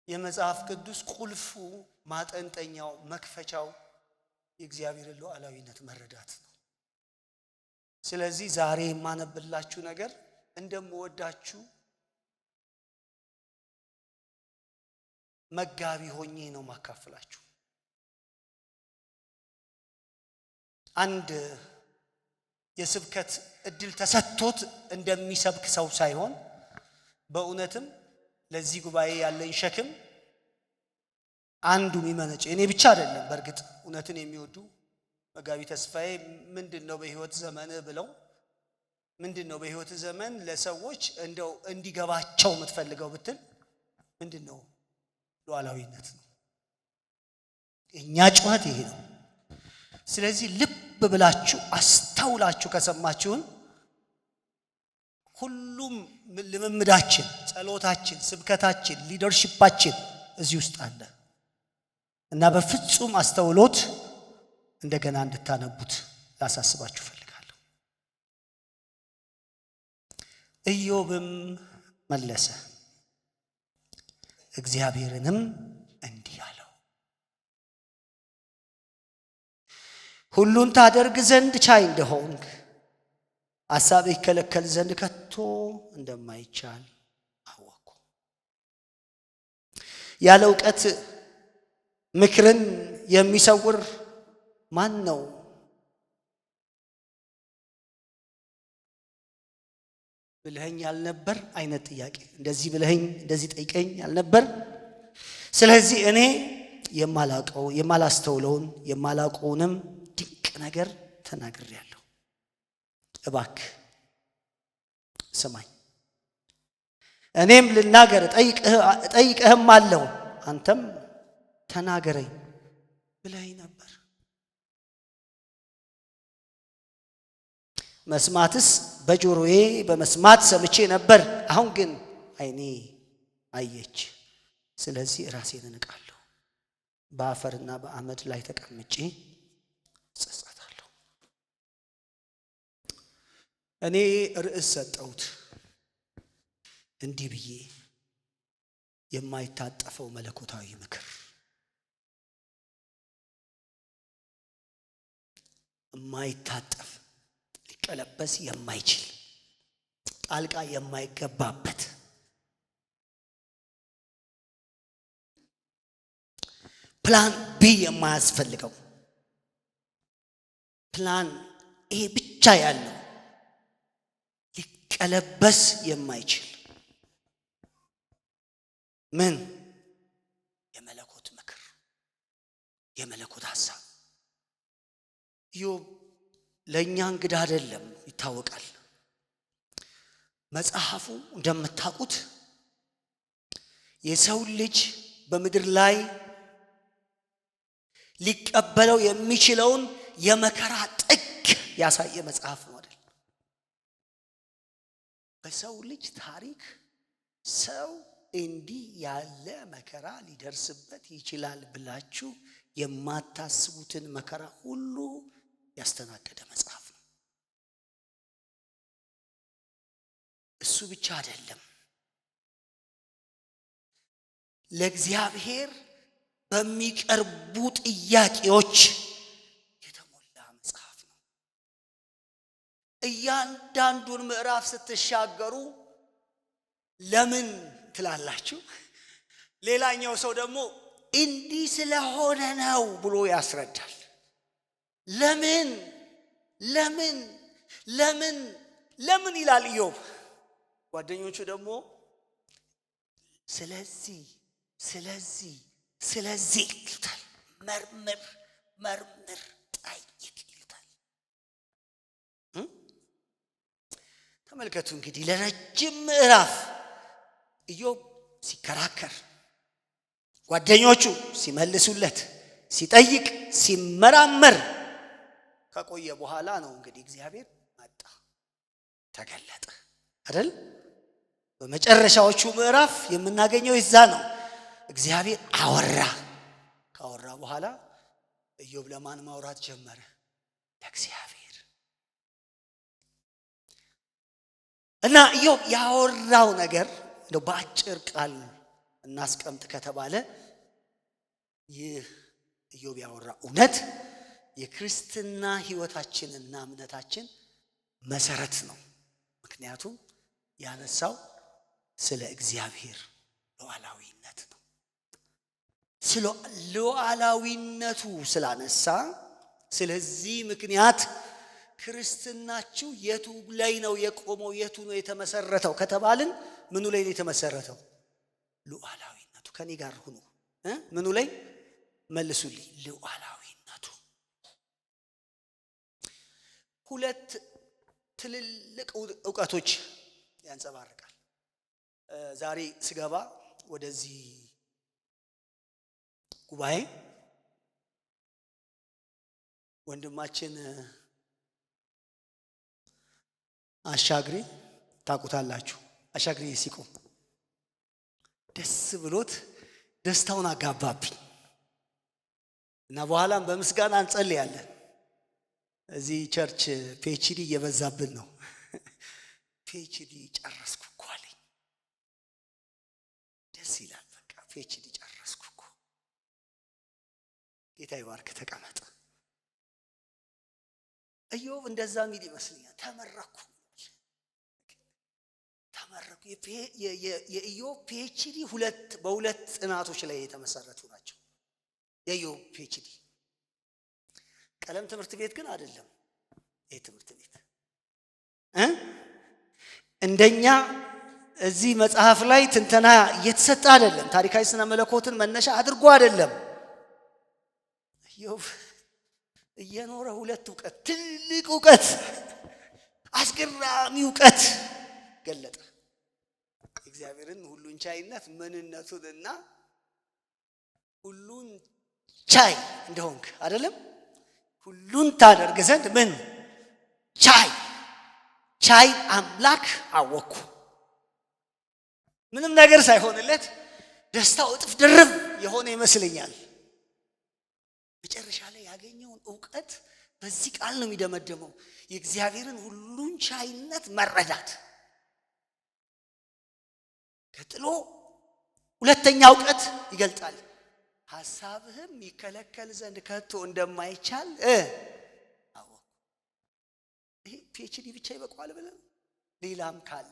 የመጽሐፍ ቅዱስ ቁልፉ ማጠንጠኛው መክፈቻው የእግዚአብሔር ሉዓላዊነት መረዳት ነው። ስለዚህ ዛሬ የማነብላችሁ ነገር እንደምወዳችሁ መጋቢ ሆኜ ነው ማካፈላችሁ። አንድ የስብከት እድል ተሰጥቶት እንደሚሰብክ ሰው ሳይሆን በእውነትም ለዚህ ጉባኤ ያለኝ ሸክም አንዱ የሚመነጭ እኔ ብቻ አይደለም። በእርግጥ እውነትን የሚወዱ መጋቢ ተስፋዬ ምንድነው በህይወት ዘመን ብለው ምንድነው በህይወት ዘመን ለሰዎች እንደው እንዲገባቸው የምትፈልገው ብትል ምንድነው? ሉዓላዊነት ነው። እኛ ጩኸት ይሄ ነው። ስለዚህ ልብ ብላችሁ አስተውላችሁ ከሰማችሁን ሁሉም ልምምዳችን፣ ጸሎታችን፣ ስብከታችን፣ ሊደርሺፓችን እዚህ ውስጥ አለ እና በፍጹም አስተውሎት እንደገና እንድታነቡት ላሳስባችሁ ፈልጋለሁ። ኢዮብም መለሰ እግዚአብሔርንም እንዲህ አለው፣ ሁሉን ታደርግ ዘንድ ቻይ እንደሆንክ ሐሳብህ ይከለከል ዘንድ ከቶ እንደማይቻል አወቅኩ። ያለ እውቀት ምክርን የሚሰውር ማን ነው? ብለኸኝ ያልነበር አይነት ጥያቄ፣ እንደዚህ ብለኸኝ እንደዚህ ጠይቀኝ ያልነበር። ስለዚህ እኔ የማላቀው የማላስተውለውን የማላቀውንም ድንቅ ነገር ተናግሬያለሁ። እባክህ ስማኝ፣ እኔም ልናገር ጠይቀህም አለው፣ አንተም ተናገረኝ ብለኸኝ ነበር። መስማትስ በጆሮዬ በመስማት ሰምቼ ነበር፣ አሁን ግን ዓይኔ አየች። ስለዚህ ራሴን እንቃለሁ፣ በአፈርና በአመድ ላይ ተቀምጬ እጸጸታለሁ። እኔ ርዕስ ሰጠሁት እንዲህ ብዬ፣ የማይታጠፈው መለኮታዊ ምክር። የማይታጠፍ ሊቀለበስ የማይችል ጣልቃ የማይገባበት ፕላን ቢ የማያስፈልገው ፕላን ኤ ብቻ ያለው ሊቀለበስ የማይችል ምን? የመለኮት ምክር፣ የመለኮት ሐሳብ። ኢዮብ ለእኛ እንግዳ አይደለም፣ ይታወቃል። መጽሐፉ እንደምታውቁት የሰው ልጅ በምድር ላይ ሊቀበለው የሚችለውን የመከራ ጥግ ያሳየ መጽሐፍ ነው አይደል? በሰው ልጅ ታሪክ ሰው እንዲህ ያለ መከራ ሊደርስበት ይችላል ብላችሁ የማታስቡትን መከራ ሁሉ ያስተናገደ መጽሐፍ ነው። እሱ ብቻ አይደለም፣ ለእግዚአብሔር በሚቀርቡ ጥያቄዎች የተሞላ መጽሐፍ ነው። እያንዳንዱን ምዕራፍ ስትሻገሩ ለምን ትላላችሁ? ሌላኛው ሰው ደግሞ እንዲህ ስለሆነ ነው ብሎ ያስረዳል። ለምን ለምን ለምን ለምን ይላል ኢዮብ። ጓደኞቹ ደግሞ ስለዚህ ይሉታል። መርምር ጠይቅ ይሉታል። ተመልከቱ እንግዲህ ለረጅም ምዕራፍ ኢዮብ ሲከራከር፣ ጓደኞቹ ሲመልሱለት፣ ሲጠይቅ፣ ሲመራመር ከቆየ በኋላ ነው እንግዲህ እግዚአብሔር መጣ፣ ተገለጠ አይደል? በመጨረሻዎቹ ምዕራፍ የምናገኘው ይዛ ነው። እግዚአብሔር አወራ። ካወራ በኋላ ኢዮብ ለማን ማውራት ጀመረ? ለእግዚአብሔር። እና ኢዮብ ያወራው ነገር እንደው በአጭር ቃል እናስቀምጥ ከተባለ ይህ ኢዮብ ያወራ እውነት የክርስትና ሕይወታችንና እምነታችን መሰረት ነው። ምክንያቱም ያነሳው ስለ እግዚአብሔር ሉዓላዊነት ነው። ስለ ሉዓላዊነቱ ስላነሳ ስለዚህ ምክንያት ክርስትናችሁ የቱ ላይ ነው የቆመው? የቱ ነው የተመሰረተው ከተባልን ምኑ ላይ ነው የተመሰረተው? ሉዓላዊነቱ። ከኔ ጋር ሁኑ። ምኑ ላይ መልሱልኝ? ሉዓላዊነቱ። ሁለት ትልልቅ ዕውቀቶች ያንጸባርቃል። ዛሬ ስገባ ወደዚህ ጉባኤ ወንድማችን አሻግሪ ታውቁታላችሁ። አሻግሪ ሲቆም ደስ ብሎት ደስታውን አጋባብኝ እና በኋላም በምስጋና እንጸልያለን። እዚህ ቸርች ፒኤችዲ እየበዛብን ነው። ፒኤችዲ ጨረስኩ እኮ አለኝ። ደስ ይላል። በቃ ፒኤችዲ ጨረስኩ እኮ። ጌታ ይባርክ። ተቀመጥ። ኢዮብ እንደዛ ሚል ይመስለኛል። ተመረኩ። የኢዮብ ፒኤችዲ በሁለት ጥናቶች ላይ የተመሰረቱ ናቸው። የኢዮብ ፒኤችዲ ቀለም ትምህርት ቤት ግን አይደለም። ይሄ ትምህርት ቤት እንደኛ እዚህ መጽሐፍ ላይ ትንተና እየተሰጠ አይደለም። ታሪካዊ ስነ መለኮትን መነሻ አድርጎ አይደለም። ኢዮብ እየኖረ ሁለት ዕውቀት፣ ትልቅ ዕውቀት፣ አስገራሚ ዕውቀት ገለጠ። እግዚአብሔርን ሁሉን ቻይነት ምንነቱንና ሁሉን ቻይ እንደሆንክ አይደለም፣ ሁሉን ታደርግ ዘንድ ምን ቻይ አምላክ አወቅኩ። ምንም ነገር ሳይሆንለት ደስታው እጥፍ ድርብ የሆነ ይመስለኛል። መጨረሻ ላይ ያገኘውን ዕውቀት በዚህ ቃል ነው የሚደመደመው። የእግዚአብሔርን ሁሉን ቻይነት መረዳት። ቀጥሎ ሁለተኛ ዕውቀት ይገልጣል። ሐሳብህም ይከለከል ዘንድ ከቶ እንደማይቻል አወቅሁ። ይሄ ፒኤችዲ ብቻ ይበቃዋል ብለን ሌላም ካለ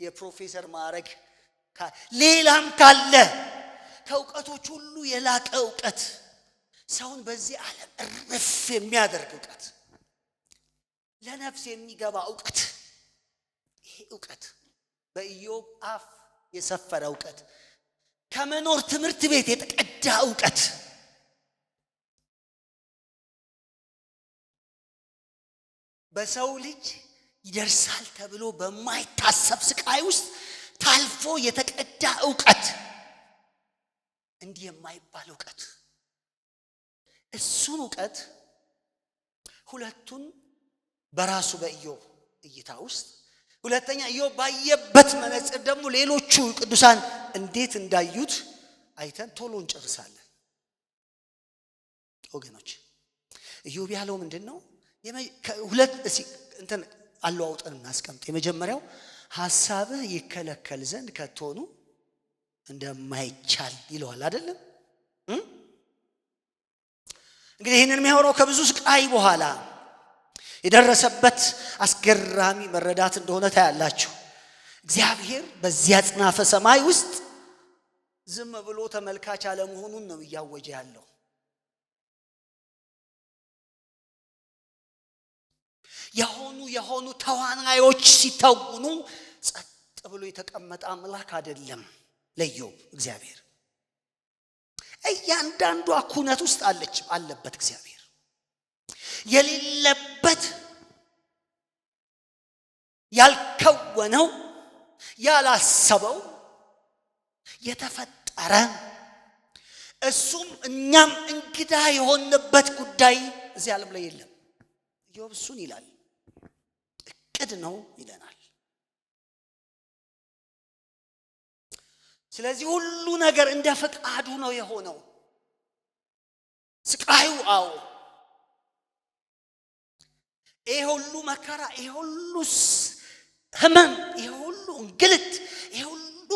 የፕሮፌሰር ማዕረግ ሌላም ካለ ከዕውቀቶች ሁሉ የላቀ ዕውቀት፣ ሰውን በዚህ ዓለም እርፍ የሚያደርግ ዕውቀት፣ ለነፍስ የሚገባ ዕውቀት። ይሄ ዕውቀት በኢዮብ አፍ የሰፈረ ዕውቀት፣ ከመኖር ትምህርት ቤት የተቀዳ ዕውቀት፣ በሰው ልጅ ይደርሳል ተብሎ በማይታሰብ ስቃይ ውስጥ ታልፎ የተቀዳ ዕውቀት፣ እንዲህ የማይባል ዕውቀት። እሱን ዕውቀት ሁለቱን በራሱ በኢዮብ እይታ ውስጥ፣ ሁለተኛ ኢዮብ ባየበት መነጽር ደግሞ ሌሎቹ ቅዱሳን እንዴት እንዳዩት አይተን ቶሎ እንጨርሳለን። ወገኖች ኢዮብ ያለው ምንድነው? ሁለት እንትን አለዋውጠን እናስቀምጥ። የመጀመሪያው ሐሳብህ ይከለከል ዘንድ ከቶኑ እንደማይቻል ይለዋል አይደለም? እንግዲህ ይህንን የሚያወራው ከብዙ ስቃይ በኋላ የደረሰበት አስገራሚ መረዳት እንደሆነ ታያላችሁ። እግዚአብሔር በዚያ አጽናፈ ሰማይ ውስጥ ዝም ብሎ ተመልካች አለመሆኑን ነው እያወጀ ያለው። የሆኑ ተዋናዮች ሲተውኑ ጸጥ ብሎ የተቀመጠ አምላክ አይደለም ለኢዮብ እግዚአብሔር። እያንዳንዷ ኩነት ውስጥ አለበት እግዚአብሔር። የሌለበት ያልከወነው ያላሰበው የተፈጠረ እሱም እኛም እንግዳ የሆነበት ጉዳይ እዚህ ዓለም ላይ የለም። ኢዮብ እሱን ይላል። እቅድ ነው ይለናል። ስለዚህ ሁሉ ነገር እንደ ፈቃዱ ነው የሆነው። ስቃዩ ይሄ ሁሉ መከራ፣ ይሄ ሁሉ ህመም፣ ይሄ ሁሉ እንግልት፣ ይሄ ሁሉ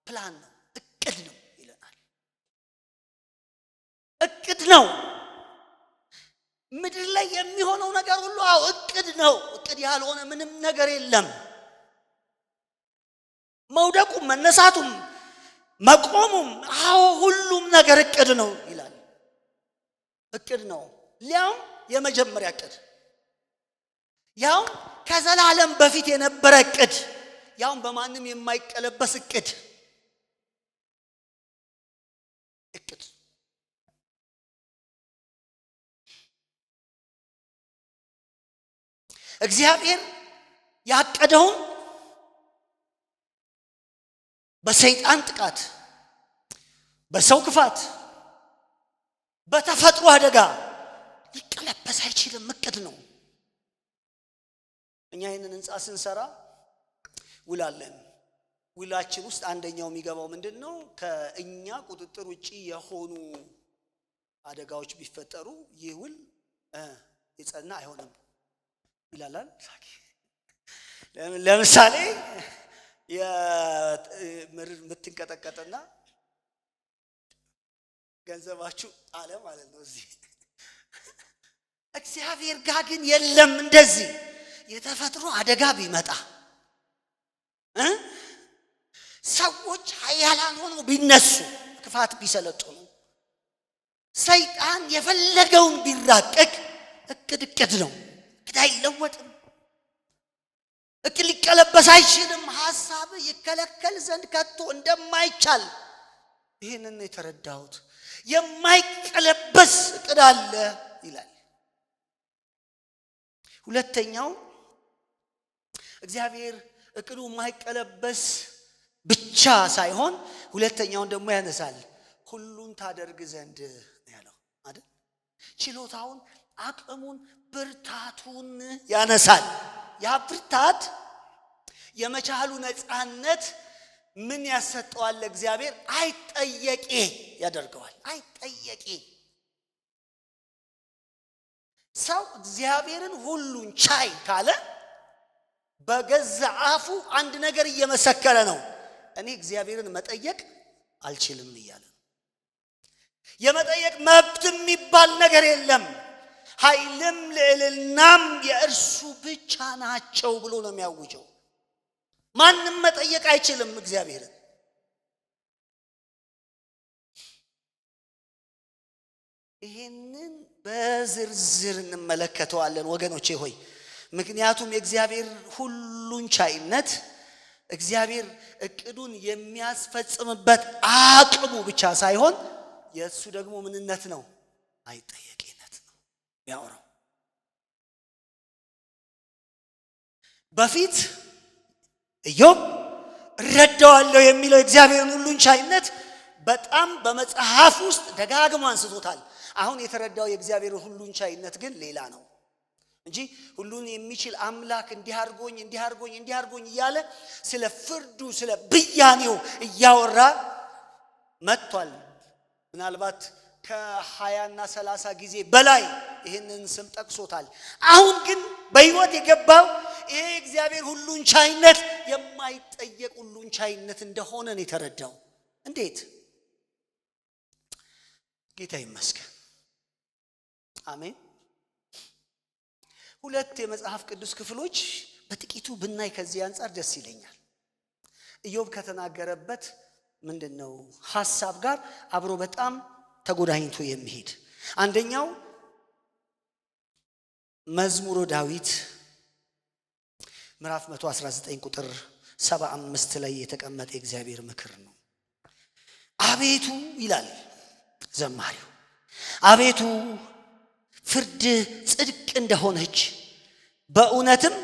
ፕላን ነው፣ እቅድ ነው ይለናል። እቅድ ነው። ምድር ላይ የሚሆነው ነገር ሁሉ እቅድ ነው። እቅድ ያልሆነ ምንም ነገር የለም። መውደቁም መነሳቱም መቆሙም ሁሉም ነገር እቅድ ነው ይላል። እቅድ ነው። ሊያውም የመጀመሪያ እቅድ፣ ያውም ከዘላለም በፊት የነበረ እቅድ፣ ያውም በማንም የማይቀለበስ እቅድ። እግዚአብሔር ያቀደውን በሰይጣን ጥቃት፣ በሰው ክፋት፣ በተፈጥሮ አደጋ ሊቀለበስ አይችልም። እቅድ ነው። እኛ ይህንን ህንፃ ስንሰራ ውላለን። ውላችን ውስጥ አንደኛው የሚገባው ምንድነው? ከእኛ ቁጥጥር ውጪ የሆኑ አደጋዎች ቢፈጠሩ ይህ ውል የጸና አይሆንም ይላል። ለምሳሌ የምድር የምትንቀጠቀጥና ገንዘባችሁ አለ ማለት ነው እዚህ። እግዚአብሔር ጋር ግን የለም እንደዚህ። የተፈጥሮ አደጋ ቢመጣ፣ ሰዎች ኃያላን ሆነው ቢነሱ፣ ክፋት ቢሰለጥኑ፣ ሰይጣን የፈለገውን ቢራቀቅ፣ እቅድ ነው። እቅድ አይለወጥም። እቅድ ሊቀለበስ አይችልም። ሐሳብ ይከለከል ዘንድ ከቶ እንደማይቻል ይህንን የተረዳሁት። የማይቀለበስ እቅድ አለ ይላል። ሁለተኛው እግዚአብሔር እቅዱ የማይቀለበስ ብቻ ሳይሆን ሁለተኛውን ደግሞ ያነሳል። ሁሉን ታደርግ ዘንድ ያለው አይደል? ችሎታውን፣ አቅሙን፣ ብርታቱን ያነሳል። ያ ብርታት የመቻሉ ነፃነት ምን ያሰጠዋል? እግዚአብሔር አይጠየቄ ያደርገዋል። አይጠየቄ ሰው እግዚአብሔርን ሁሉን ቻይ ካለ በገዛ አፉ አንድ ነገር እየመሰከረ ነው። እኔ እግዚአብሔርን መጠየቅ አልችልም እያለ ነው። የመጠየቅ መብት የሚባል ነገር የለም። ኃይልም ልዕልናም የእርሱ ብቻ ናቸው ብሎ ነው የሚያውጀው። ማንም መጠየቅ አይችልም እግዚአብሔርን። ይሄንን በዝርዝር እንመለከተዋለን ወገኖቼ ሆይ። ምክንያቱም የእግዚአብሔር ሁሉን ቻይነት፣ እግዚአብሔር እቅዱን የሚያስፈጽምበት አቅሙ ብቻ ሳይሆን የእሱ ደግሞ ምንነት ነው? አይጠየቂነት ነው ያወራው። በፊት ኢዮብ እረዳዋለሁ የሚለው የእግዚአብሔርን ሁሉን ቻይነት በጣም በመጽሐፍ ውስጥ ደጋግሞ አንስቶታል። አሁን የተረዳው የእግዚአብሔር ሁሉን ቻይነት ግን ሌላ ነው እንጂ ሁሉን የሚችል አምላክ እንዲህ አድርጎኝ እያለ ስለ ፍርዱ፣ ስለ ብያኔው እያወራ መጥቷል። ምናልባት ከ20 እና 30 ጊዜ በላይ ይህንን ስም ጠቅሶታል። አሁን ግን በሕይወት የገባው ይሄ እግዚአብሔር ሁሉን ቻይነት የማይጠየቅ ሁሉን ቻይነት እንደሆነ ነው የተረዳው። እንዴት? ጌታ ይመስገን። አሜን። ሁለት የመጽሐፍ ቅዱስ ክፍሎች በጥቂቱ ብናይ ከዚህ አንፃር ደስ ይለኛል። ኢዮብ ከተናገረበት ምንድነው ሐሳብ ጋር አብሮ በጣም ተጎዳኝቶ የሚሄድ አንደኛው መዝሙረ ዳዊት ምዕራፍ 119 ቁጥር 75 ላይ የተቀመጠ የእግዚአብሔር ምክር ነው። አቤቱ ይላል ዘማሪው፣ አቤቱ ፍርድ ጽድቅ እንደሆነች በእውነትም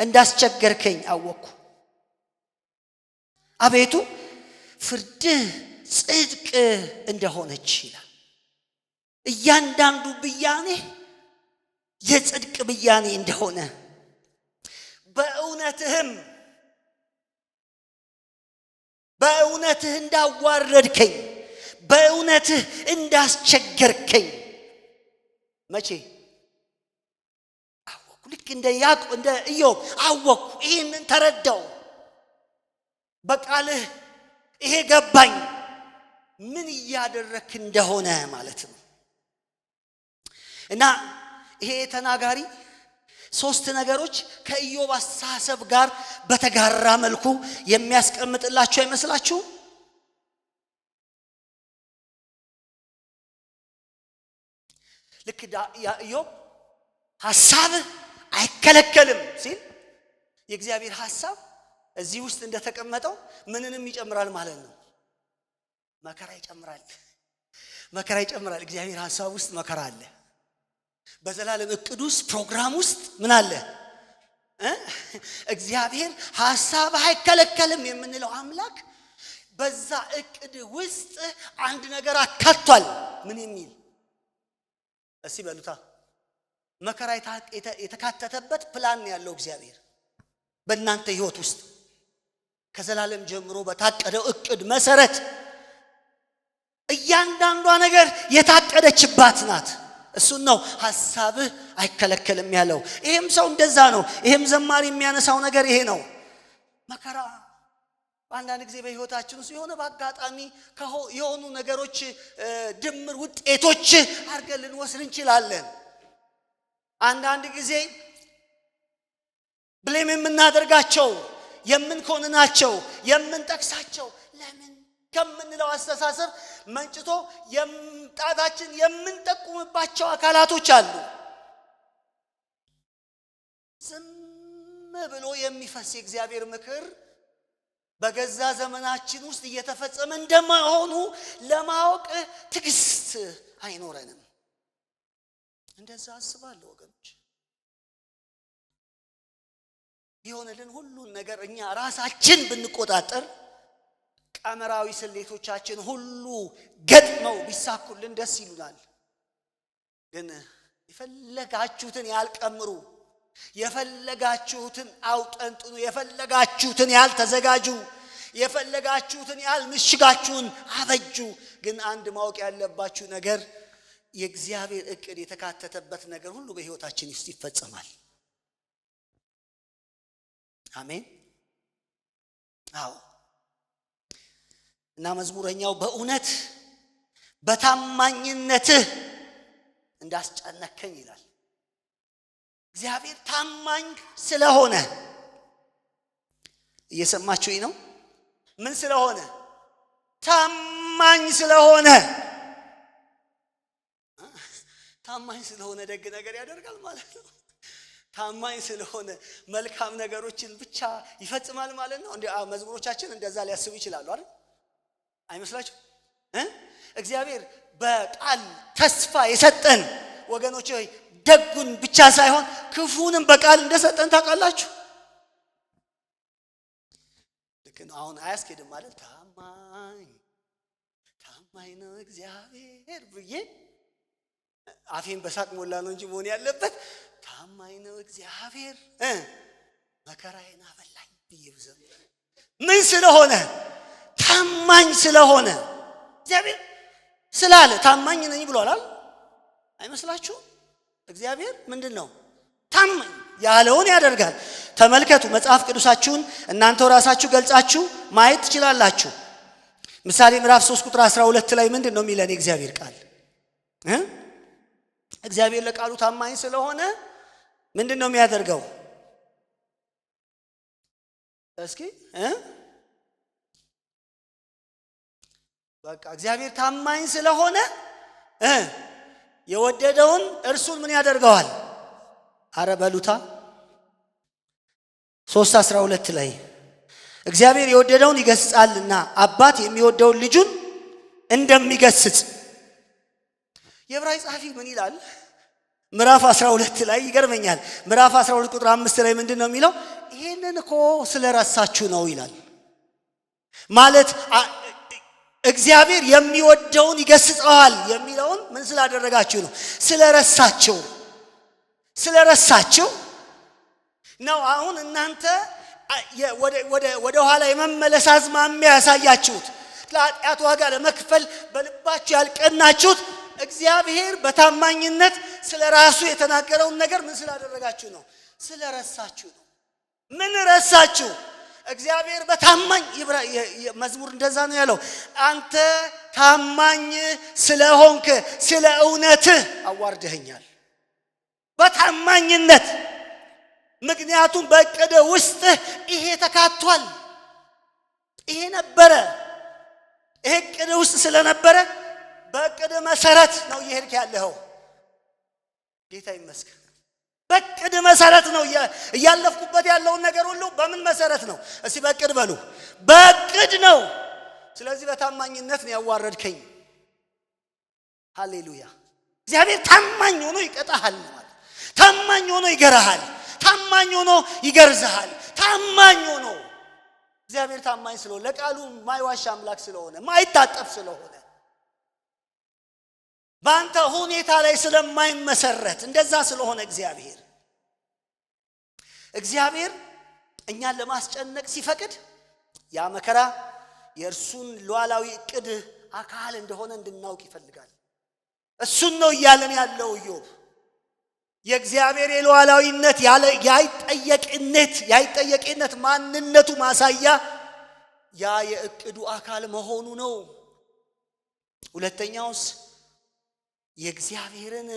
እንዳስቸገርከኝ አወቅኩ። አቤቱ ፍርድ ጽድቅ እንደሆነች ይላል። እያንዳንዱ ብያኔ የጽድቅ ብያኔ እንደሆነ በእውነትህ እንዳዋረድከኝ፣ በእውነትህ እንዳስቸገርከኝ መቼ አወቅኩ። ልክ እንደ ኢዮብ አወቅኩ። ይህንን ተረዳው። በቃልህ ይሄ ገባኝ ምን እያደረክ እንደሆነ ማለት ነው። እና ይሄ ተናጋሪ ሶስት ነገሮች ከኢዮብ አስተሳሰብ ጋር በተጋራ መልኩ የሚያስቀምጥላችሁ አይመስላችሁ? ልክ ኢዮብ ሐሳብ አይከለከልም ሲል የእግዚአብሔር ሐሳብ እዚህ ውስጥ እንደተቀመጠው ምንንም ይጨምራል ማለት ነው። መከራ ይጨምራል። መከራ ይጨምራል። እግዚአብሔር ሐሳብ ውስጥ መከራ አለ። በዘላለም እቅድ ውስጥ ፕሮግራም ውስጥ ምን አለ? እግዚአብሔር ሐሳብ አይከለከልም የምንለው አምላክ በዛ እቅድ ውስጥ አንድ ነገር አካቷል። ምን የሚል እስቲ በሉታ። መከራ የተካተተበት ፕላን ያለው እግዚአብሔር በእናንተ ህይወት ውስጥ ከዘላለም ጀምሮ በታቀደው እቅድ መሰረት እያንዳንዷ ነገር የታቀደችባት ናት። እሱን ነው ሐሳብህ አይከለከልም ያለው። ይሄም ሰው እንደዛ ነው። ይሄም ዘማሪ የሚያነሳው ነገር ይሄ ነው። መከራ በአንዳንድ ጊዜ በህይወታችን ውስጥ የሆነ በአጋጣሚ የሆኑ ነገሮች ድምር ውጤቶች አድርገን ልንወስድ እንችላለን። አንዳንድ ጊዜ ብሌም የምናደርጋቸው የምንኮንናቸው የምንጠቅሳቸው ለምን ከምንለው አስተሳሰብ መንጭቶ የምጣታችን የምንጠቁምባቸው አካላቶች አሉ። ዝም ብሎ የሚፈስ የእግዚአብሔር ምክር በገዛ ዘመናችን ውስጥ እየተፈጸመ እንደማይሆኑ ለማወቅ ትዕግስት አይኖረንም። እንደዛ አስባለሁ ወገኖች። ይሆንልን ሁሉን ነገር እኛ ራሳችን ብንቆጣጠር ቀመራዊ ስሌቶቻችን ሁሉ ገጥመው ቢሳኩልን ደስ ይሉናል። ግን የፈለጋችሁትን ያልቀምሩ፣ የፈለጋችሁትን አውጠንጥኑ፣ የፈለጋችሁትን ያልተዘጋጁ፣ የፈለጋችሁትን ያልምሽጋችሁን አበጁ። ግን አንድ ማወቅ ያለባችሁ ነገር የእግዚአብሔር እቅድ የተካተተበት ነገር ሁሉ በህይወታችን ውስጥ ይፈጸማል። አሜን። አዎ። እና መዝሙረኛው በእውነት በታማኝነትህ እንዳስጨነከኝ ይላል። እግዚአብሔር ታማኝ ስለሆነ እየሰማችሁኝ ነው? ምን ስለሆነ? ታማኝ ስለሆነ። ታማኝ ስለሆነ ደግ ነገር ያደርጋል ማለት ነው። ታማኝ ስለሆነ መልካም ነገሮችን ብቻ ይፈጽማል ማለት ነው። እንደ መዝሙሮቻችን እንደዛ ሊያስቡ ይችላሉ አይደል? አይመስላችሁ? እግዚአብሔር በቃል ተስፋ የሰጠን ወገኖች ሆይ ደጉን ብቻ ሳይሆን ክፉንም በቃል እንደሰጠን ታውቃላችሁ። ልክ ነው። አሁን አያስኬድም ማለት ታማኝ ነው እግዚአብሔር ብዬ አፌን በሳቅ ሞላ ነው እንጂ መሆን ያለበት ታማኝ ነው እግዚአብሔር መከራዬን አበላኝ ብዬ ብዘምር ምን ስለሆነ? ታማኝ ስለሆነ። እግዚአብሔር ስላለ ታማኝ ነኝ ብሏል አይመስላችሁ? እግዚአብሔር ምንድነው? ታማኝ ያለውን ያደርጋል። ተመልከቱ፣ መጽሐፍ ቅዱሳችሁን እናንተው ራሳችሁ ገልጻችሁ ማየት ትችላላችሁ። ምሳሌ ምዕራፍ 3 ቁጥር 12 ላይ ምንድነው የሚለን የእግዚአብሔር ቃል? እግዚአብሔር ለቃሉ ታማኝ ስለሆነ ምንድነው የሚያደርገው? እስኪ በቃ እግዚአብሔር ታማኝ ስለሆነ የወደደውን እርሱን ምን ያደርገዋል? አረ በሉታ 3:12 ላይ እግዚአብሔር የወደደውን ይገስጻልና አባት የሚወደውን ልጁን እንደሚገስጽ። የዕብራይ ጸሐፊ ምን ይላል? ምዕራፍ 12 ላይ ይገርመኛል። ምዕራፍ 12 ቁጥር 5 ላይ ምንድነው የሚለው? ይሄንን እኮ ስለረሳችሁ ነው ይላል። ማለት እግዚአብሔር የሚወደውን ይገስጸዋል የሚለውን ምን ስላደረጋችሁ ነው? ስለረሳችሁ ነው። አሁን እናንተ ወደ ኋላ የመመለስ አዝማሚያ ያሳያችሁት፣ ለኃጢአት ዋጋ ለመክፈል በልባችሁ ያልቀናችሁት እግዚአብሔር በታማኝነት ስለራሱ የተናገረውን ነገር ምን ስላደረጋችሁ ነው? ስለረሳችሁ ነው። ምን ረሳችሁ? እግዚአብሔር በታማኝ መዝሙር እንደዛ ነው ያለው። አንተ ታማኝ ስለሆንክ ስለ እውነትህ አዋርደኸኛል። በታማኝነት ምክንያቱም በእቅድ ውስጥ ይሄ ተካቷል። ይሄ ነበረ። ይሄ እቅድ ውስጥ ስለነበረ በእቅድ መሰረት ነው እየሄድክ ያለኸው። ጌታ ይመስገን። በእቅድ መሰረት ነው እያለፍኩበት ያለውን ነገር ሁሉ በምን መሰረት ነው? እስቲ በእቅድ በሉ። በእቅድ ነው። ስለዚህ በታማኝነት ነው ያዋረድከኝ። ሃሌሉያ። እግዚአብሔር ታማኝ ሆኖ ይቀጣሃል ማለት፣ ታማኝ ሆኖ ይገርሃል፣ ታማኝ ሆኖ ይገርዝሃል። ታማኝ ሆኖ እግዚአብሔር ታማኝ ስለሆነ፣ ለቃሉ ማይዋሽ አምላክ ስለሆነ፣ ማይታጠፍ ስለሆነ፣ በአንተ ሁኔታ ላይ ስለማይመሰረት እንደዛ ስለሆነ እግዚአብሔር እኛን ለማስጨነቅ ሲፈቅድ ያ መከራ የእርሱን ሉዓላዊ እቅድ አካል እንደሆነ እንድናውቅ ይፈልጋል። እሱን ነው እያለን ያለው ኢዮብ። የእግዚአብሔር የሉዓላዊነት ያይጠየቅነት ማንነቱ ማሳያ ያ የእቅዱ አካል መሆኑ ነው። ሁለተኛውስ የእግዚአብሔርን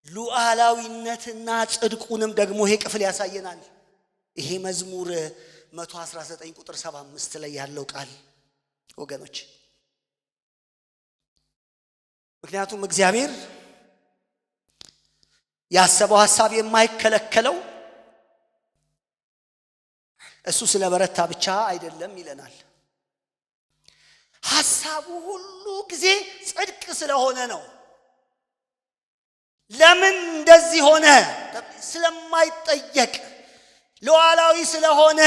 ሉዓላዊነትና ጽድቁንም ደግሞ ይሄ ክፍል ያሳየናል። ይሄ መዝሙር 119 ቁጥር 75 ላይ ያለው ቃል ወገኖች፣ ምክንያቱም እግዚአብሔር ያሰበው ሐሳብ የማይከለከለው እሱ ስለበረታ ብቻ አይደለም ይለናል። ሐሳቡ ሁሉ ጊዜ ጽድቅ ስለሆነ ነው። ለምን እንደዚህ ሆነ ስለማይጠየቅ ሉዓላዊ ስለሆነ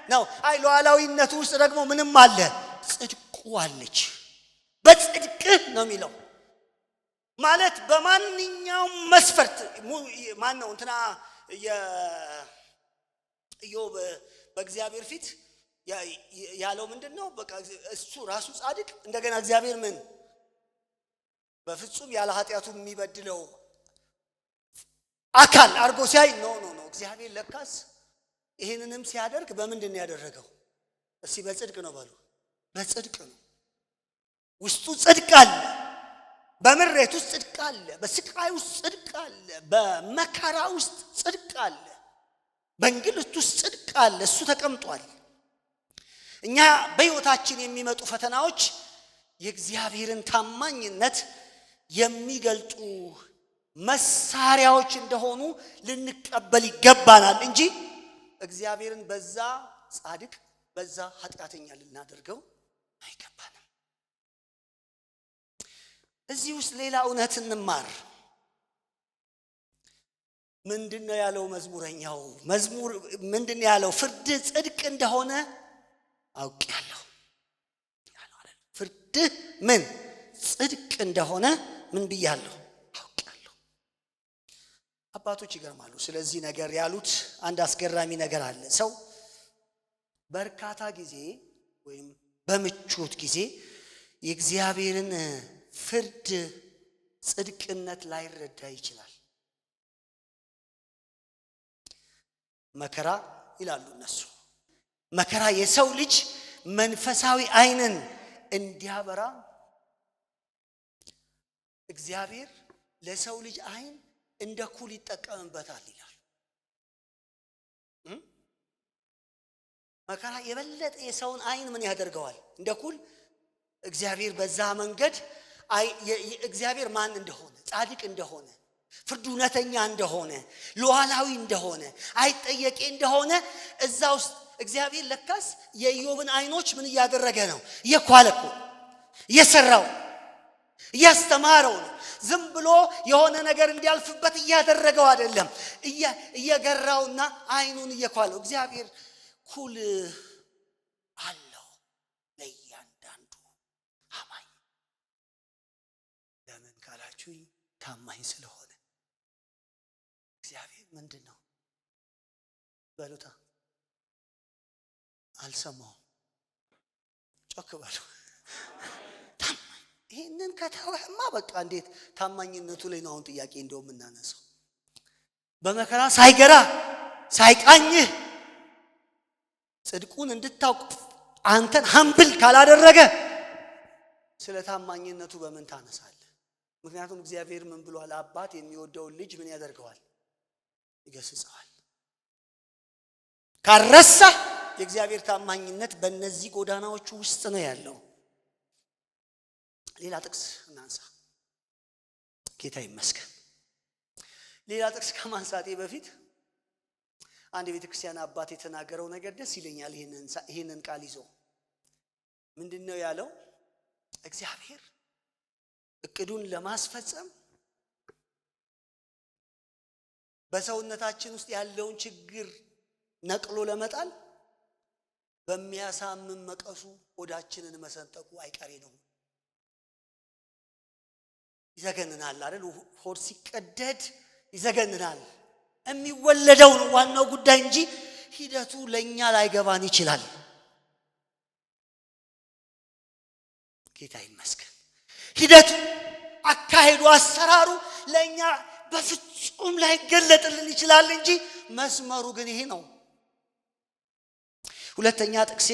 ነው። ሉዓላዊነቱ ውስጥ ደግሞ ምንም አለ፣ ጽድቁ አለች። በጽድቅህ ነው የሚለው ማለት በማንኛውም መስፈርት ማን ነው እንትና ኢዮብ በእግዚአብሔር ፊት ያለው ምንድነው? በቃ እሱ ራሱ ጻድቅ፣ እንደገና እግዚአብሔር ምን በፍጹም ያለ ኃጢያቱ የሚበድለው አካል አርጎ ሲያይ ኖ እግዚአብሔር ለካስ ይሄንንም ሲያደርግ በምንድን ነው ያደረገው? እስቲ በጽድቅ ነው በሉ። በጽድቅ ነው። ውስጡ ጽድቅ አለ። በምሬት ውስጥ ጽድቅ አለ። በስቃይ ውስጥ ጽድቅ አለ። በመከራ ውስጥ ጽድቅ አለ። በእንግልት ውስጥ ጽድቅ አለ። እሱ ተቀምጧል። እኛ በሕይወታችን የሚመጡ ፈተናዎች የእግዚአብሔርን ታማኝነት የሚገልጡ መሳሪያዎች እንደሆኑ ልንቀበል ይገባናል እንጂ እግዚአብሔርን በዛ ጻድቅ በዛ ኃጢአተኛ ልናደርገው አይገባንም። እዚህ ውስጥ ሌላ እውነት እንማር። ምንድነው ያለው መዝሙረኛው? መዝሙር ምንድነው ያለው? ፍርድ ጽድቅ እንደሆነ አውቄያለሁ። ፍርድ ምን ጽድቅ እንደሆነ ምን ብያለሁ? አውቄያለሁ። አባቶች ይገርማሉ። ስለዚህ ነገር ያሉት አንድ አስገራሚ ነገር አለ። ሰው በርካታ ጊዜ ወይም በምቾት ጊዜ የእግዚአብሔርን ፍርድ ጽድቅነት ላይረዳ ይችላል። መከራ ይላሉ እነሱ። መከራ የሰው ልጅ መንፈሳዊ ዓይንን እንዲያበራ እግዚአብሔር ለሰው ልጅ ዓይን እንደ ኩል ይጠቀምበታል ይላል። መከራ የበለጠ የሰውን ዓይን ምን ያደርገዋል? እንደ ኩል። እግዚአብሔር በዛ መንገድ እግዚአብሔር ማን እንደሆነ፣ ጻድቅ እንደሆነ፣ ፍርድ እውነተኛ እንደሆነ፣ ሉዓላዊ እንደሆነ፣ አይጠየቄ እንደሆነ እዛ ውስጥ እግዚአብሔር ለካስ የኢዮብን ዓይኖች ምን እያደረገ ነው? እየኳለኮ እየሰራው እያስተማረው ነው። ዝም ብሎ የሆነ ነገር እንዲያልፍበት እያደረገው አይደለም። እየገራውና ዓይኑን እየኳለው። እግዚአብሔር ኩል አለው ለእያንዳንዱ አማኝ። ለምን ካላችሁ ታማኝ ስለሆነ። እግዚአብሔር ምንድን ነው በሉታ? አልሰማሁም። ጮክ በሉ። ታማኝ። ይሄንን ከተወህማ በቃ እንዴት ታማኝነቱ ላይ ነው አሁን ጥያቄ እንደው የምናነሳው። በመከራ ሳይገራ ሳይቃኝህ ጽድቁን እንድታውቅ አንተን ሀምብል ካላደረገ ስለ ታማኝነቱ በምን ታነሳለህ? ምክንያቱም እግዚአብሔር ምን ብሏል? አባት የሚወደውን ልጅ ምን ያደርገዋል? ይገስጸዋል። ካረሳ የእግዚአብሔር ታማኝነት በእነዚህ ጎዳናዎቹ ውስጥ ነው ያለው። ሌላ ጥቅስ እናንሳ። ጌታ ይመስገን። ሌላ ጥቅስ ከማንሳቴ በፊት አንድ የቤተክርስቲያን አባት የተናገረው ነገር ደስ ይለኛል። ይሄንን ቃል ይዞ ምንድነው ያለው? እግዚአብሔር እቅዱን ለማስፈጸም በሰውነታችን ውስጥ ያለውን ችግር ነቅሎ ለመጣል በሚያሳምም መቀሱ ሆዳችንን መሰንጠቁ አይቀሬ ነው። ይዘገንናል አይደል? ሆድ ሲቀደድ ይዘገንናል። የሚወለደው ነው ዋናው ጉዳይ እንጂ ሂደቱ ለኛ ላይገባን ይችላል። ጌታ ይመስገን። ሂደቱ፣ አካሄዱ፣ አሰራሩ ለኛ በፍጹም ላይገለጥልን ይችላል እንጂ መስመሩ ግን ይሄ ነው። ሁለተኛ ጥቅሴ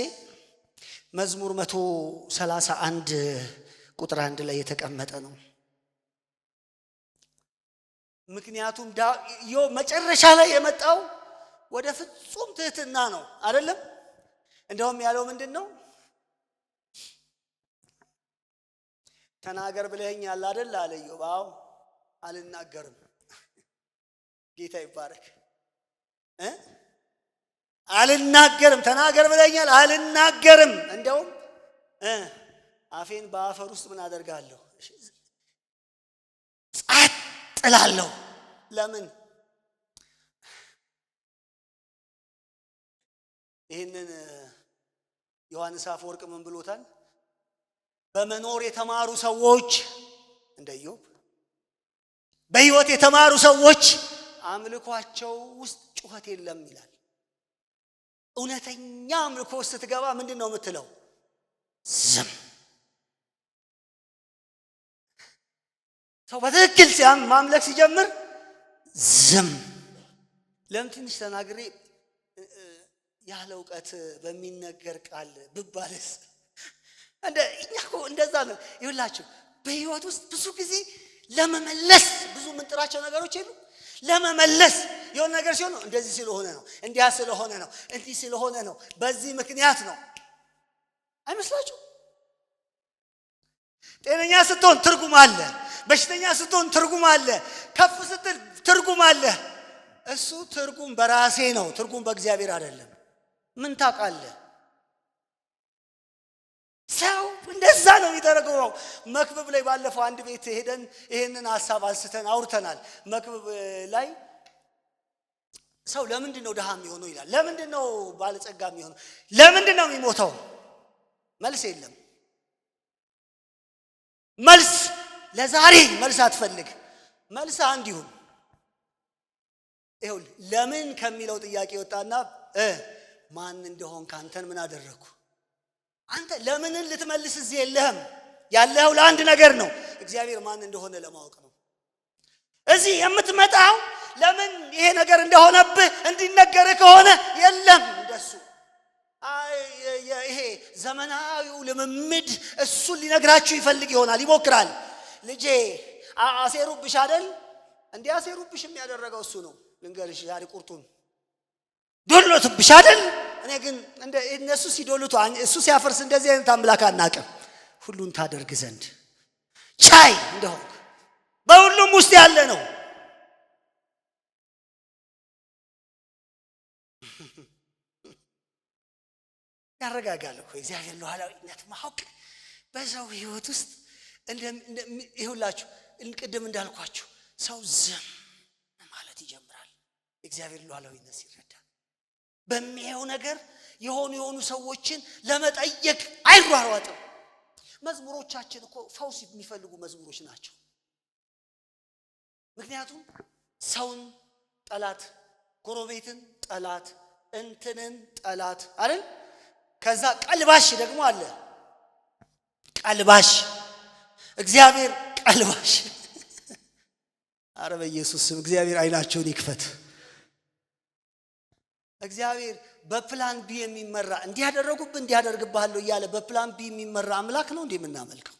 መዝሙር 131 ቁጥር 1 ላይ የተቀመጠ ነው። ምክንያቱም ኢዮብ መጨረሻ ላይ የመጣው ወደ ፍጹም ትህትና ነው አይደለም? እንደውም ያለው ምንድነው? ተናገር ብለኸኛል አይደል አለ ኢዮብ። አዎ አልናገርም። ጌታ ይባረክ። አልናገርም። ተናገር ብለኸኛል፣ አልናገርም። እንደውም አፌን በአፈር ውስጥ ምን አደርጋለሁ? ጸጥ እላለሁ። ለምን? ይህንን ዮሐንስ አፈወርቅ ምን ብሎታል? በመኖር የተማሩ ሰዎች እንደ ኢዮብ በሕይወት የተማሩ ሰዎች አምልኳቸው ውስጥ ጩኸት የለም ይላል። እውነተኛ አምልኮ ውስጥ ስትገባ ምንድን ነው የምትለው? ዝም። ሰው በትክክል ማምለክ ሲጀምር ዝም። ለምን ትንሽ ተናግሬ ያለ እውቀት በሚነገር ቃል ብባልስ? እኛ እኮ እንደዛ ነው። ይኸውላችሁ በሕይወት ውስጥ ብዙ ጊዜ ለመመለስ ብዙ ምንጥራቸው ነገሮች የሉ። ለመመለስ የሆነ ነገር ሲሆን እንደዚህ ስለሆነ ነው፣ እንዲያ ስለሆነ ነው፣ እንዲህ ስለሆነ ነው፣ በዚህ ምክንያት ነው አይመስላችሁ? ጤነኛ ስትሆን ትርጉም አለ፣ በሽተኛ ስትሆን ትርጉም አለ፣ ከፍ ስትል ትርጉም አለ። እሱ ትርጉም በራሴ ነው፣ ትርጉም በእግዚአብሔር አይደለም። ምን ታውቃለህ? ሰው እንደዛ ነው የሚተረጉመው። መክብብ ላይ ባለፈው አንድ ቤት ሄደን ይሄንን ሐሳብ አንስተን አውርተናል። መክብብ ላይ ሰው ለምንድን ነው ድሃ የሚሆነው ይላል። ለምንድን ነው ባለጸጋ የሚሆነው? ለምንድን ነው የሚሞተው? መልስ የለም። መልስ ለዛሬ መልስ አትፈልግ። መልስ አንድ ይሁን። ይኸውልህ ለምን ከሚለው ጥያቄ ወጣና ማን እንደሆን ካንተን ምን አደረኩ? አንተ ለምንን ልትመልስ እዚህ የለህም። ያለኸው ለአንድ ነገር ነው። እግዚአብሔር ማን እንደሆነ ለማወቅ ነው። እዚህ የምትመጣው ለምን ይሄ ነገር እንደሆነብህ እንዲነገርህ ከሆነ የለም እንደሱ። ይሄ ዘመናዊው ልምምድ እሱን ሊነግራችሁ ይፈልግ ይሆናል፣ ይሞክራል። ልጄ አሴሩብሽ አይደል? እንዴ አሴሩብሽ የሚያደረገው እሱ ነው። ልንገርሽ ዛሬ ቁርጡን ዶሎትብሽ አይደል? እኔ ግን እንደ እነሱ ሲዶሉት እሱ ሲያፈርስ እንደዚህ አይነት አምላክ አናውቅም። ሁሉን ታደርግ ዘንድ ቻይ እንደሆነ በሁሉም ውስጥ ያለ ነው። ያረጋጋል እኮ እግዚአብሔር ሉዓላዊነት ማወቅ በሰው ሕይወት ውስጥ ይሁላችሁ። ቅድም እንዳልኳችሁ ሰው ዝም ማለት ይጀምራል። እግዚአብሔር ሉዓላዊነት ሲረዳ በሚያየው ነገር የሆኑ ሰዎችን ለመጠየቅ አይሯሯጥም። መዝሙሮቻችን እኮ ፈውስ የሚፈልጉ መዝሙሮች ናቸው። ምክንያቱም ሰውን ጠላት፣ ጎረቤትን ጠላት፣ እንትንን ጠላት አይደል? ከዛ ቀልባሽ ደግሞ አለ። ቀልባሽ እግዚአብሔር ቀልባሽ። አረ በኢየሱስ ስም እግዚአብሔር አይናቸውን ይክፈት። እግዚአብሔር በፕላን ቢ የሚመራ እንዲያደርጉብህ እንዲያደርግብሃለሁ እያለ በፕላን ቢ የሚመራ አምላክ ነው እንዴ የምናመልከው?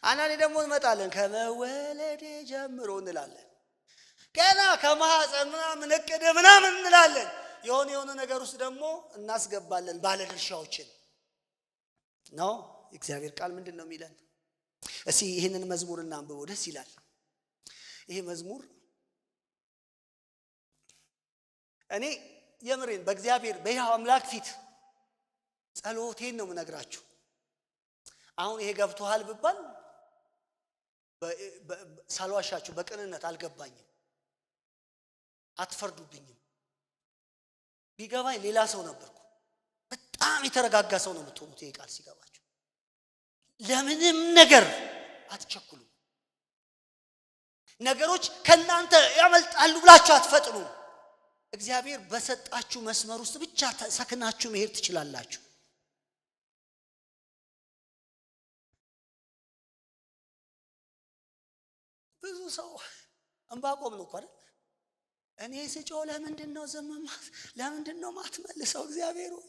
አንዳንዴ ደግሞ እንመጣለን ከመወለዴ ጀምሮ እንላለን። ገና ከማህፀን ምናምን እቅድ ምናምን እንላለን። የሆነ ነገር ውስጥ ደግሞ እናስገባለን ባለድርሻዎችን ነው። እግዚአብሔር ቃል ምንድን ነው የሚለን? እስቲ ይህንን መዝሙር እናንብበው፣ ደስ ይላል። ይሄ መዝሙር እኔ የምሬን በእግዚአብሔር በሕያው አምላክ ፊት ጸሎቴን ነው የምነግራችሁ። አሁን ይሄ ገብቶሃል ብባል ሳልዋሻችሁ በቅንነት አልገባኝም፣ አትፈርዱብኝም። ቢገባኝ ሌላ ሰው ነበርኩ። በጣም የተረጋጋ ሰው ነው የምትሆኑት ይሄ ቃል ሲገባችሁ። ለምንም ነገር አትቸኩሉ። ነገሮች ከናንተ ያመልጣሉ ብላችሁ አትፈጥኑ። እግዚአብሔር በሰጣችሁ መስመር ውስጥ ብቻ ሰክናችሁ መሄድ ትችላላችሁ። ብዙ ሰው እንባቆም ነው እኮ አይደል? እኔ ስጮህ ለምንድነው ዘመማት? ለምንድነው ማትመልሰው? እግዚአብሔር ሆይ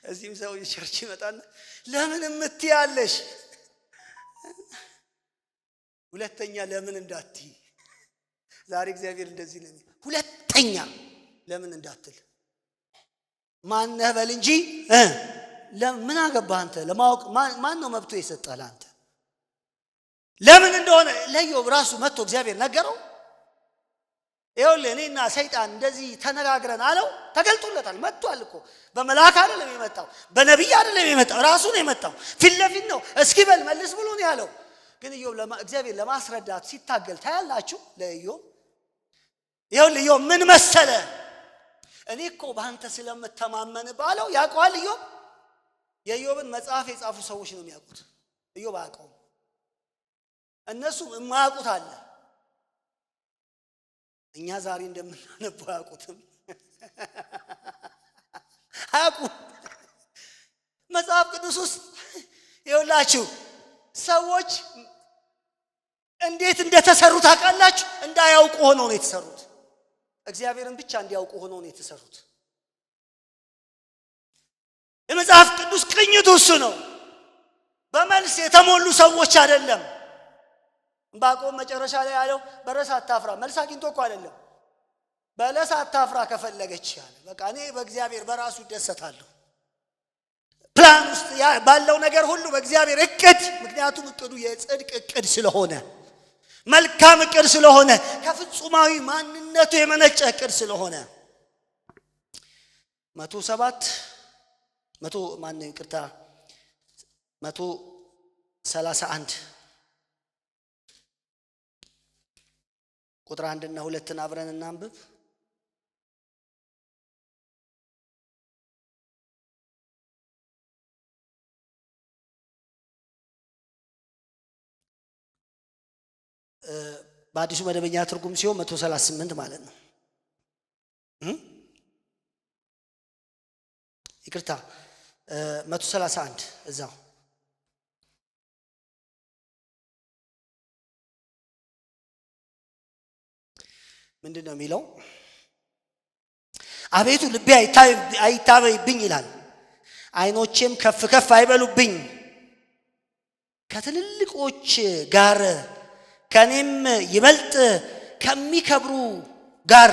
እዚህም ሰው ቸርች ይመጣና ለምን እምትያለሽ? ሁለተኛ ለምን እንዳትይ። ዛሬ እግዚአብሔር እንደዚህ ነው። ሁለተኛ ለምን እንዳትል ማነህ በል እንጂ ለምን አገባህ አንተ? ለማወቅ ማን ነው መብቶ የሰጠህ አንተ? ለምን እንደሆነ ለኢዮብ ራሱ መጥቶ እግዚአብሔር ነገረው። ይኸውልህ እኔና ሰይጣን እንደዚህ ተነጋግረን አለው። ተገልጦለታል። መጥቷል እኮ በመልአክ አይደለም የመጣው፣ በነቢይ አይደለም የመጣው፣ ራሱ ነው የመጣው። ፊት ለፊት ነው። እስኪ በል መልስ ብሎ ነው ያለው። ግን ኢዮብ እግዚአብሔር ለማስረዳት ሲታገል ታያላችሁ። ለኢዮብ ይኸውልህ ኢዮብ ምን መሰለ፣ እኔ እኮ በአንተ ስለምተማመን ባለው ያውቀዋል። ኢዮብ የኢዮብን መጽሐፍ የጻፉ ሰዎች ነው የሚያውቁት። ኢዮብ አያውቀውም። እነሱም የማያውቁት አለ። እኛ ዛሬ እንደምናነበው አያውቁትም። አያውቁም። መጽሐፍ ቅዱስ ውስጥ ይኸውላችሁ ሰዎች እንዴት እንደተሰሩ ታውቃላችሁ? እንዳያውቁ ሆነው ነው የተሰሩት። እግዚአብሔርን ብቻ እንዲያውቁ ሆነው ነው የተሰሩት። የመጽሐፍ ቅዱስ ቅኝቱ እሱ ነው። በመልስ የተሞሉ ሰዎች አይደለም። ዕንባቆም መጨረሻ ላይ ያለው በለስ አታፍራ፣ መልስ አግኝቶ እኮ አይደለም። በለስ አታፍራ ከፈለገች ያለ በቃ እኔ በእግዚአብሔር በራሱ ደሰታለሁ። ፕላን ውስጥ ባለው ነገር ሁሉ በእግዚአብሔር እቅድ፣ ምክንያቱም እቅዱ የጽድቅ እቅድ ስለሆነ፣ መልካም እቅድ ስለሆነ፣ ከፍጹማዊ ማንነቱ የመነጨ እቅድ ስለሆነ 131 ቁጥር 1 እና 2 አብረን እናንብብ። በአዲሱ መደበኛ ትርጉም ሲሆን 138 ማለት ነው። ይቅርታ 131 እዛው ምንድን ነው የሚለው? አቤቱ ልቤ አይታበይብኝ ይላል፣ ዓይኖቼም ከፍ ከፍ አይበሉብኝ። ከትልልቆች ጋር ከኔም ይበልጥ ከሚከብሩ ጋር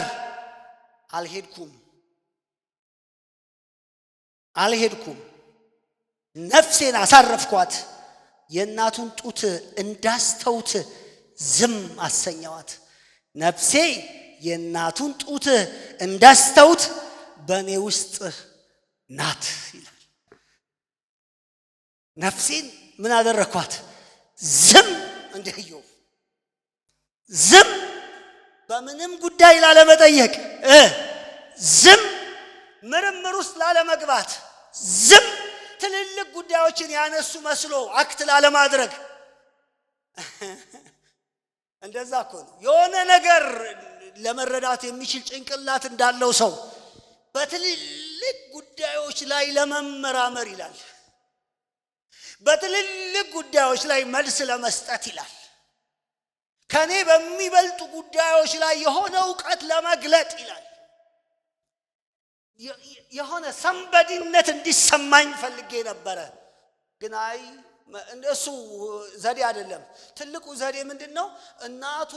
አልሄድኩም። ነፍሴን አሳረፍኳት፣ የእናቱን ጡት እንዳስተውት ዝም አሰኘዋት። ነፍሴ የእናቱን ጡት እንዳስተውት በእኔ ውስጥ ናት ይላል። ነፍሴን ምን አደረኳት? ዝም እንደ ኢዮብ ዝም፣ በምንም ጉዳይ ላለመጠየቅ ዝም፣ ምርምር ውስጥ ላለመግባት ዝም፣ ትልልቅ ጉዳዮችን ያነሱ መስሎ አክት ላለማድረግ። እንደዛ እኮ ነው። የሆነ ነገር ለመረዳት የሚችል ጭንቅላት እንዳለው ሰው በትልልቅ ጉዳዮች ላይ ለመመራመር ይላል፣ በትልልቅ ጉዳዮች ላይ መልስ ለመስጠት ይላል። ከኔ በሚበልጡ ጉዳዮች ላይ የሆነ ዕውቀት ለመግለጥ ይላል። የሆነ ሰንበዲነት እንዲሰማኝ ፈልጌ ነበረ። ግን አይ እሱ ዘዴ አይደለም። ትልቁ ዘዴ ምንድነው? እናቱ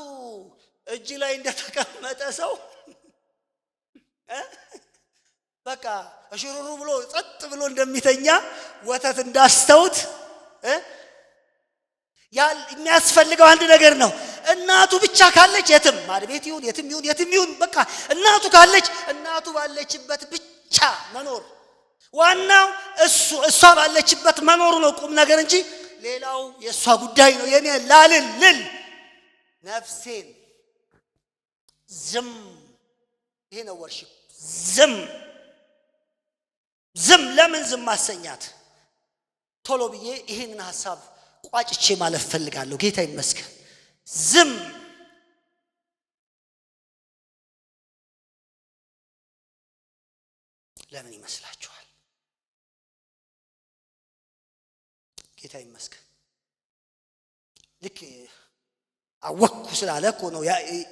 እጅ ላይ እንደተቀመጠ ሰው በቃ እሽሩሩ ብሎ ጸጥ ብሎ እንደሚተኛ ወተት እንዳስተውት የሚያስፈልገው አንድ ነገር ነው። እናቱ ብቻ ካለች የትም ማድቤት ይሁን የትም ይሁን በቃ እናቱ ካለች እናቱ ባለችበት ብቻ መኖር። ዋናው እሷ ባለችበት መኖሩ ነው ቁም ነገር እንጂ ሌላው የእሷ ጉዳይ ነው። የኔ ላልል ነፍሴን ዝም። ይሄ ነው ወርሺፕ። ዝም ለምን ዝም አሰኛት? ቶሎ ብዬ ይሄንን ሐሳብ ቋጭቼ ማለፍ ፈልጋለሁ። ጌታ ይመስገን። ዝም ለምን ይመስላችኋል? ጌታ ይመስገን። ልክ አወኩ ስላለ እኮ ነው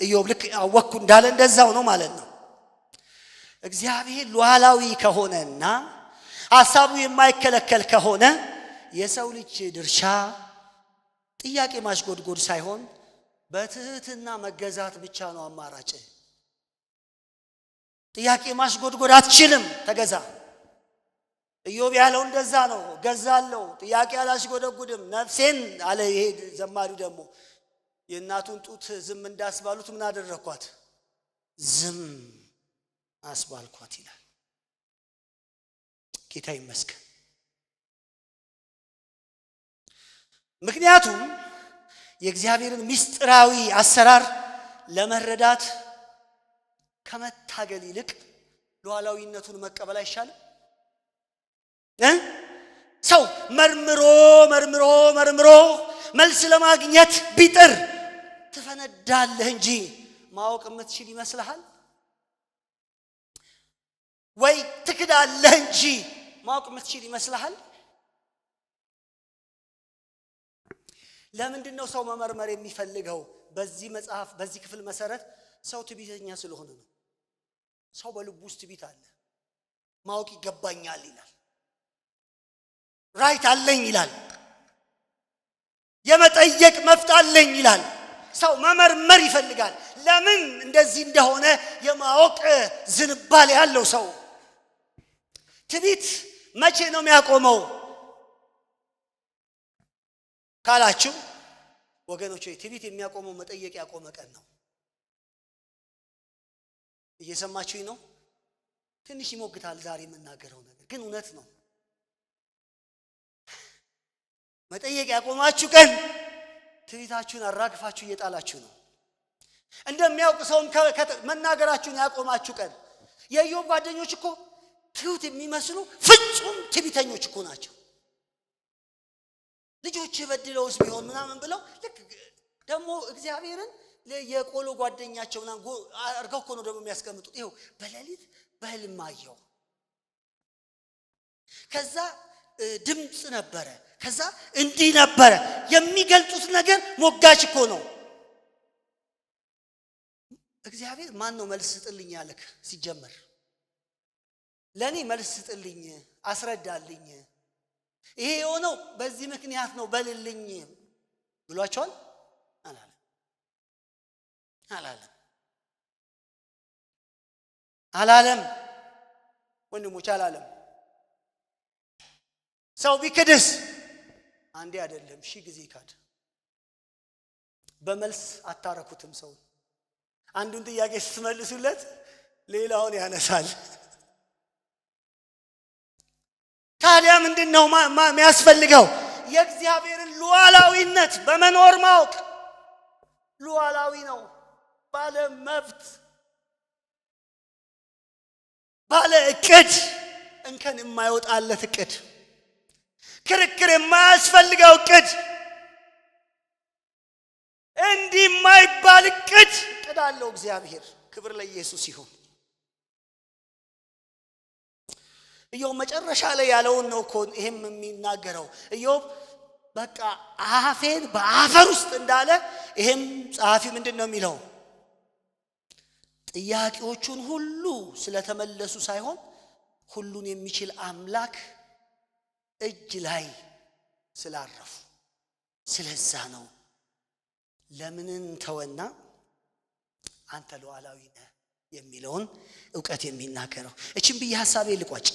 ኢዮብ ልክ አወኩ እንዳለ እንደዛው ነው ማለት ነው። እግዚአብሔር ሉዓላዊ ከሆነና ሐሳቡ የማይከለከል ከሆነ የሰው ልጅ ድርሻ ጥያቄ ማሽጎድጎድ ሳይሆን በትህትና መገዛት ብቻ ነው አማራጭ። ጥያቄ ማሽጎድጎድ አትችልም፣ ተገዛ። ኢዮብ ያለው እንደዛ ነው። ገዛለው፣ ጥያቄ አላሽጎደጉድም ነፍሴን አለ። ይሄ ዘማሪው ደግሞ የእናቱን ጡት ዝም እንዳስባሉት ምን አደረኳት? ዝም አስባልኳት ይላል። ጌታ ይመስገን። ምክንያቱም የእግዚአብሔርን ምስጢራዊ አሰራር ለመረዳት ከመታገል ይልቅ ሉዓላዊነቱን መቀበል አይሻልም? ሰው መርምሮ መልስ ለማግኘት ቢጥር ትፈነዳለህ እንጂ ማወቅ የምትችል ይመስልሃል? ወይ ትክዳለህ እንጂ ማወቅ የምትችል ይመስልሃል? ለምንድን ነው ሰው መመርመር የሚፈልገው? በዚህ መጽሐፍ በዚህ ክፍል መሰረት ሰው ትዕቢተኛ ስለሆነ ነው። ሰው በልቡ ውስጥ ትዕቢት አለ። ማወቅ ይገባኛል ይላል። ራይት አለኝ ይላል። የመጠየቅ መብት አለኝ ይላል። ሰው መመርመር ይፈልጋል። ለምን እንደዚህ እንደሆነ የማወቅ ዝንባሌ ያለው ሰው። ትዕቢት መቼ ነው የሚያቆመው ካላችሁ ወገኖች፣ ትዕቢት የሚያቆመው መጠየቅ ያቆመ ቀን ነው። እየሰማችሁኝ ነው? ትንሽ ይሞግታል ዛሬ የምናገረው ነገር ግን እውነት ነው። መጠየቅ ያቆማችሁ ቀን ትዕቢታችሁን አራግፋችሁ እየጣላችሁ ነው። እንደሚያውቅ ሰውም መናገራችሁን ያቆማችሁ ቀን። የኢዮብ ጓደኞች እኮ ትሁት የሚመስሉ ፍጹም ትዕቢተኞች እኮ ናቸው። ልጆች በድለውስ ቢሆን ምናምን ብለው ልክ ደግሞ እግዚአብሔርን የቆሎ ጓደኛቸው ምናምን አርገው እኮ ነው ደግሞ የሚያስቀምጡት። ይኸው በሌሊት በህልም አየሁ፣ ከዛ ድምፅ ነበረ፣ ከዛ እንዲህ ነበረ። የሚገልጹት ነገር ሞጋች እኮ ነው። እግዚአብሔር ማን ነው መልስ ስጥልኝ ያለክ? ሲጀመር ለኔ መልስ ስጥልኝ፣ አስረዳልኝ፣ ይሄ የሆነው በዚህ ምክንያት ነው በልልኝ ብሏቸዋል? አላለም። ወንድሞች አላለም። ሰው ቢክድስ አንዴ አይደለም 1000 ጊዜ ካድ። በመልስ አታረኩትም። ሰው አንዱን ጥያቄ ስትመልሱለት ሌላውን ያነሳል። ታዲያ ምንድነው የሚያስፈልገው? የእግዚአብሔርን ሉዓላዊነት በመኖር ማወቅ። ሉዓላዊ ነው፣ ባለ መብት፣ ባለ እቅድ፣ እንከን የማይወጣለት እቅድ፣ ክርክር የማያስፈልገው እቅድ፣ እንዲህ የማይባል እቅድ አለው እግዚአብሔር። ክብር ለኢየሱስ ይሁን። ኢዮብ መጨረሻ ላይ ያለውን ነው እኮ ይሄም የሚናገረው። ኢዮብ በቃ አፌን በአፈር ውስጥ እንዳለ ይሄም ጸሐፊ ምንድነው የሚለው? ጥያቄዎቹን ሁሉ ስለተመለሱ ሳይሆን ሁሉን የሚችል አምላክ እጅ ላይ ስላረፉ ስለዛ ነው ለምንን ተወና አንተ ሉዓላዊ ነህ የሚለውን ዕውቀት የሚናገረው። እቺን ብዬ ሐሳቤ ልቋጭ።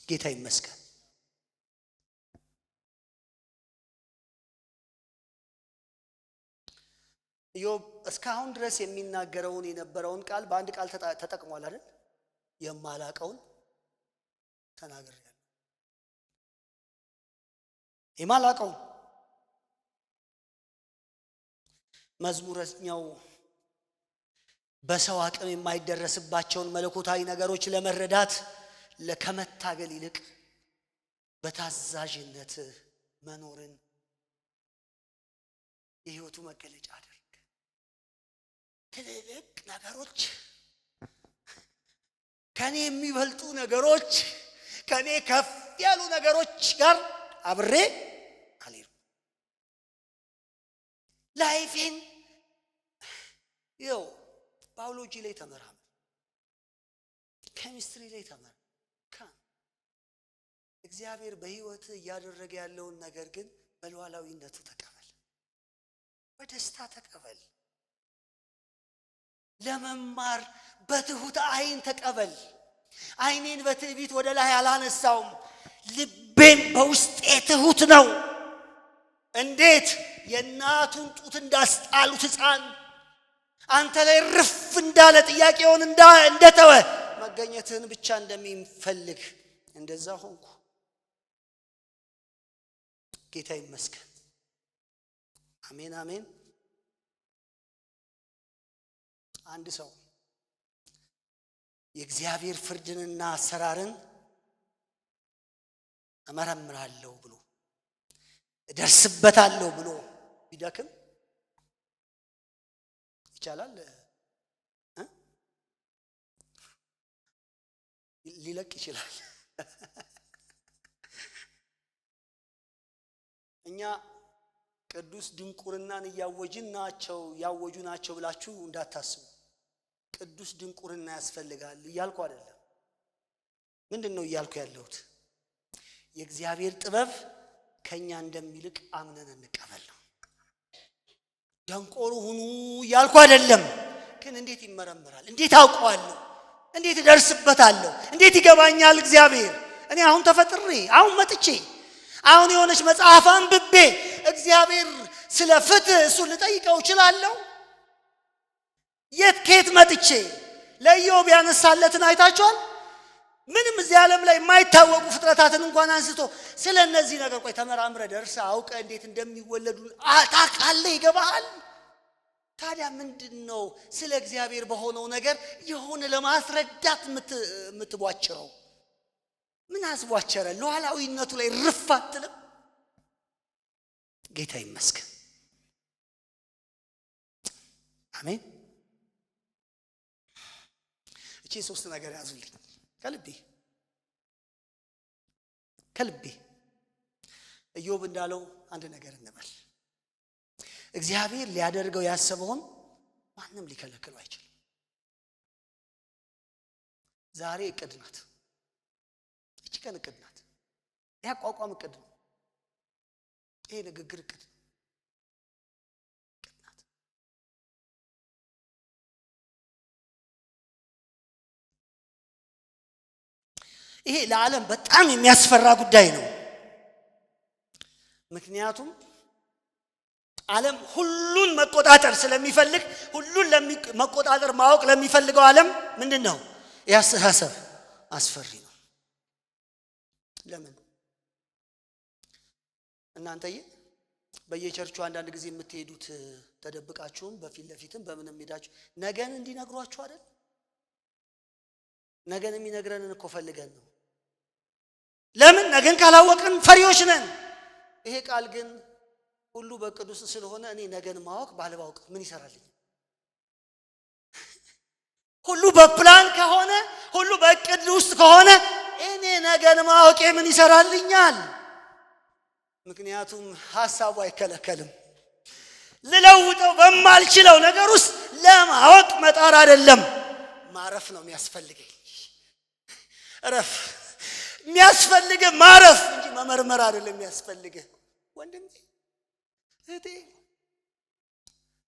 ጌታ ይመስገን። ኢዮብ እስካሁን ድረስ የሚናገረውን የነበረውን ቃል በአንድ ቃል ተጠቅሟል አይደል? የማላቀውን ተናግሬያለሁ። የማላቀውን መዝሙረኛው በሰው አቅም የማይደረስባቸውን መለኮታዊ ነገሮች ለመረዳት ከመታገል ይልቅ በታዛዥነት መኖርን የሕይወቱ መገለጫ አደረገ። ትልልቅ ነገሮች፣ ከኔ የሚበልጡ ነገሮች፣ ከኔ ከፍ ያሉ ነገሮች ጋር አብሬ አልሄድም። ላይፌን ይኸው ባዮሎጂ ላይ ተመራመር፣ ኬሚስትሪ ላይ ተመራመር። እግዚአብሔር በሕይወት እያደረገ ያለውን ነገር ግን በሉዓላዊነቱ ተቀበል፣ በደስታ ተቀበል። ለመማር በትሁት አይን ተቀበል። አይኔን በትዕቢት ወደ ላይ አላነሳውም፣ ልቤም በውስጤ ትሁት ነው። እንዴት የእናቱን ጡት እንዳስጣሉት ሕፃን አንተ ላይ ርፍ እንዳለ ጥያቄውን እንደተወ መገኘትህን ብቻ እንደሚፈልግ እንደዛ ሆንኩ። ጌታ ይመስገን። አሜን አሜን። አንድ ሰው የእግዚአብሔር ፍርድንና አሰራርን እመረምራለሁ ብሎ እደርስበታለሁ ብሎ ቢደክም ይቻላል? ሊለቅ ይችላል። እኛ ቅዱስ ድንቁርናን ያወጁ ናቸው ብላችሁ እንዳታስቡ። ቅዱስ ድንቁርና ያስፈልጋል እያልኩ አይደለም። ምንድነው እያልኩ ያለሁት? የእግዚአብሔር ጥበብ ከኛ እንደሚልቅ አምነን እንቀበል ነው። ደንቆሮ ሁኑ እያልኩ አይደለም። ግን እንዴት ይመረምራል? እንዴት አውቀዋለሁ? እንዴት እደርስበታለሁ? እንዴት ይገባኛል እግዚአብሔር? እኔ አሁን ተፈጥሬ አሁን መጥቼ አሁን የሆነች መጽሐፍ አንብቤ እግዚአብሔር ስለ ፍትህ እሱን ልጠይቀው እችላለሁ? ከየት መጥቼ ለኢዮብ ያነሳለትን አይታችኋል? ምንም እዚህ ዓለም ላይ የማይታወቁ ፍጥረታትን እንኳን አንስቶ ስለ እነዚህ ነገር ቆይ ተመራምረ ደርሰ አውቀ እንዴት እንደሚወለዱ ታውቃለህ፣ ይገባሃል። ታዲያ ምንድነው ስለ እግዚአብሔር በሆነው ነገር የሆነ ለማስረዳት የምትቧጭረው? ምን አስቧቸረ? ሉዓላዊነቱ ላይ ርፍ አትልም? ጌታ ይመስገን። አሜን። እቺ ሶስት ነገር ያዙልኝ ከልቤ ኢዮብ እንዳለው አንድ ነገር እንበል። እግዚአብሔር ሊያደርገው ያሰበውን ማንም ሊከለክለው አይችልም። ዛሬ እቅድ ናት። እቺ ቀን እቅድ ናት። ይሄ አቋቋም እቅድ ነው። ይሄ ንግግር እቅድ ናት። ይሄ ለዓለም በጣም የሚያስፈራ ጉዳይ ነው። ምክንያቱም ዓለም ሁሉን መቆጣጠር ስለሚፈልግ ሁሉን መቆጣጠር ማወቅ ለሚፈልገው ዓለም ምንድነው? ያስተሳሰብ አስፈሪ ነው። ለምን? እናንተዬ በየቸርቹ አንዳንድ ጊዜ የምትሄዱት ተደብቃችሁም በፊት ለፊትም በምንም ሄዳችሁ ነገን እንዲነግሯችሁ አይደል? ነገን የሚነግረንን እኮ ፈልገን ነው። ለምን? ነገን ካላወቅን ፈሪዎች ነን። ይሄ ቃል ግን ሁሉ በቅዱስ ስለሆነ እኔ ነገን ማወቅ ባልባውቅ ምን ይሰራልኝ? ሁሉ በፕላን ከሆነ ሁሉ በእቅድ ውስጥ ከሆነ እኔ ነገን ማወቅ ምን ይሰራልኛል? ምክንያቱም ሐሳቡ አይከለከልም። ልለውጠው በማልችለው ነገር ውስጥ ለማወቅ መጣር አይደለም፣ ማረፍ ነው የሚያስፈልገኝ። እረፍ የሚያስፈልገ ማረፍ እንጂ መመርመር አይደለም የሚያስፈልገ። ወንድሜ እህቴ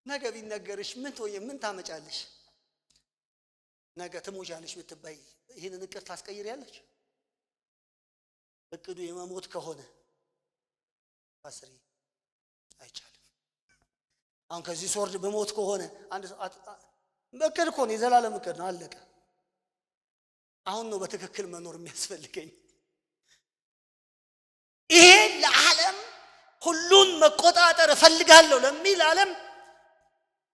ነገ ቢነገርሽ ምን ታመጫለሽ? ነገ ትሞቻለሽ ብትባይ ይሄንን እቅድ ታስቀይሪያለሽ? እቅዱ የመሞት ከሆነ አስሪ አይቻልም። አሁን ከዚህ ሶርድ በሞት ከሆነ አንድ እቅድ እኮ ነው፣ የዘላለም እቅድ ነው፣ አለቀ። አሁን ነው በትክክል መኖር የሚያስፈልገኝ። ይሄ ለዓለም ሁሉን መቆጣጠር እፈልጋለሁ ለሚል ዓለም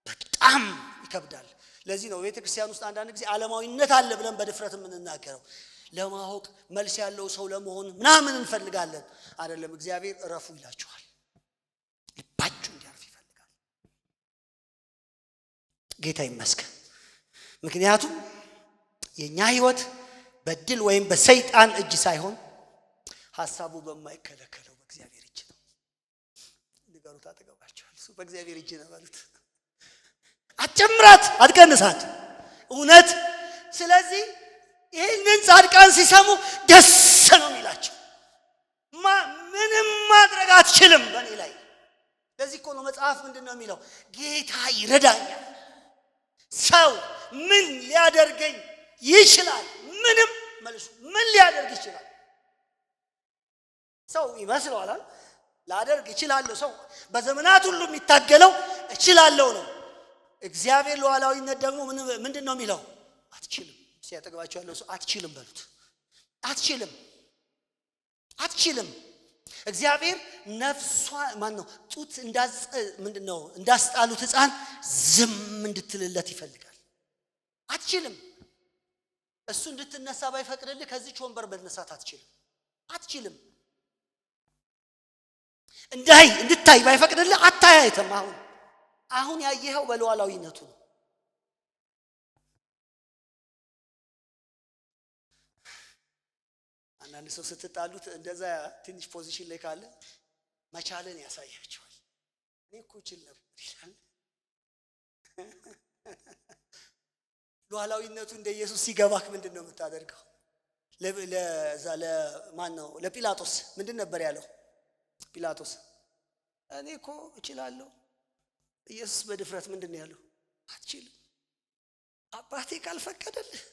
በጣም ይከብዳል። ለዚህ ነው ቤተ ክርስቲያን ውስጥ አንዳንድ ጊዜ ዓለማዊነት አለ ብለን በድፍረት የምንናገረው። ለማወቅ መልስ ያለው ሰው ለመሆን ምናምን እንፈልጋለን። አይደለም፣ እግዚአብሔር እረፉ ይላችኋል። ልባችሁ እንዲያርፍ ይፈልጋል። ጌታ ይመስገን። ምክንያቱም የኛ ህይወት በድል ወይም በሰይጣን እጅ ሳይሆን ሐሳቡ በማይከለከለው በእግዚአብሔር እጅ ነው። ንገሩት አጠገባችኋል፣ እሱ በእግዚአብሔር እጅ ነው ማለት። አትጨምራት፣ አትቀንሳት፣ እውነት። ስለዚህ ይህንን ጻድቃን ሲሰሙ ደስ ነው የሚላቸው። ምንም ማድረግ አትችልም በእኔ ላይ። ለዚህ እኮ ነው መጽሐፍ ምንድን ነው የሚለው? ጌታ ይረዳኛል። ሰው ምን ሊያደርገኝ ይችላል? ምንም። መልሱ ምን ሊያደርግ ይችላል? ሰው ይመስለዋል ላደርግ እችላለሁ። ሰው በዘመናት ሁሉ የሚታገለው እችላለሁ ነው። እግዚአብሔር ሉዓላዊነት ደግሞ ምንድን ነው የሚለው? አትችልም። ሲያጠግባቸው ያለው ሰው አትችልም በሉት። አትችልም፣ አትችልም። እግዚአብሔር ነፍሷ ጡት ምንድነው እንዳስጣሉት ሕፃን ዝም እንድትልለት ይፈልጋል። አትችልም። እሱ እንድትነሳ ባይፈቅድልህ ከዚህች ወንበር መነሳት አትችልም። አትችልም። እንድታይ ባይፈቅድልህ አታያይተም። አሁን ያየኸው በሉዓላዊነቱ ነው። አንዳንድ ሰው ስትጣሉት እንደዛ ትንሽ ፖዚሽን ላይ ካለ መቻልን ያሳያቸዋል። እኔ እኮ እችል ነበር ይላል። ሉዓላዊነቱ እንደ ኢየሱስ ሲገባክ ምንድን ነው የምታደርገው? ለጲላጦስ ምንድን ነበር ያለው? ጲላጦስ እኔ እኮ እችላለሁ። ኢየሱስ በድፍረት ምንድን ነው ያለው? አትችልም፣ አባቴ ካልፈቀደልህ።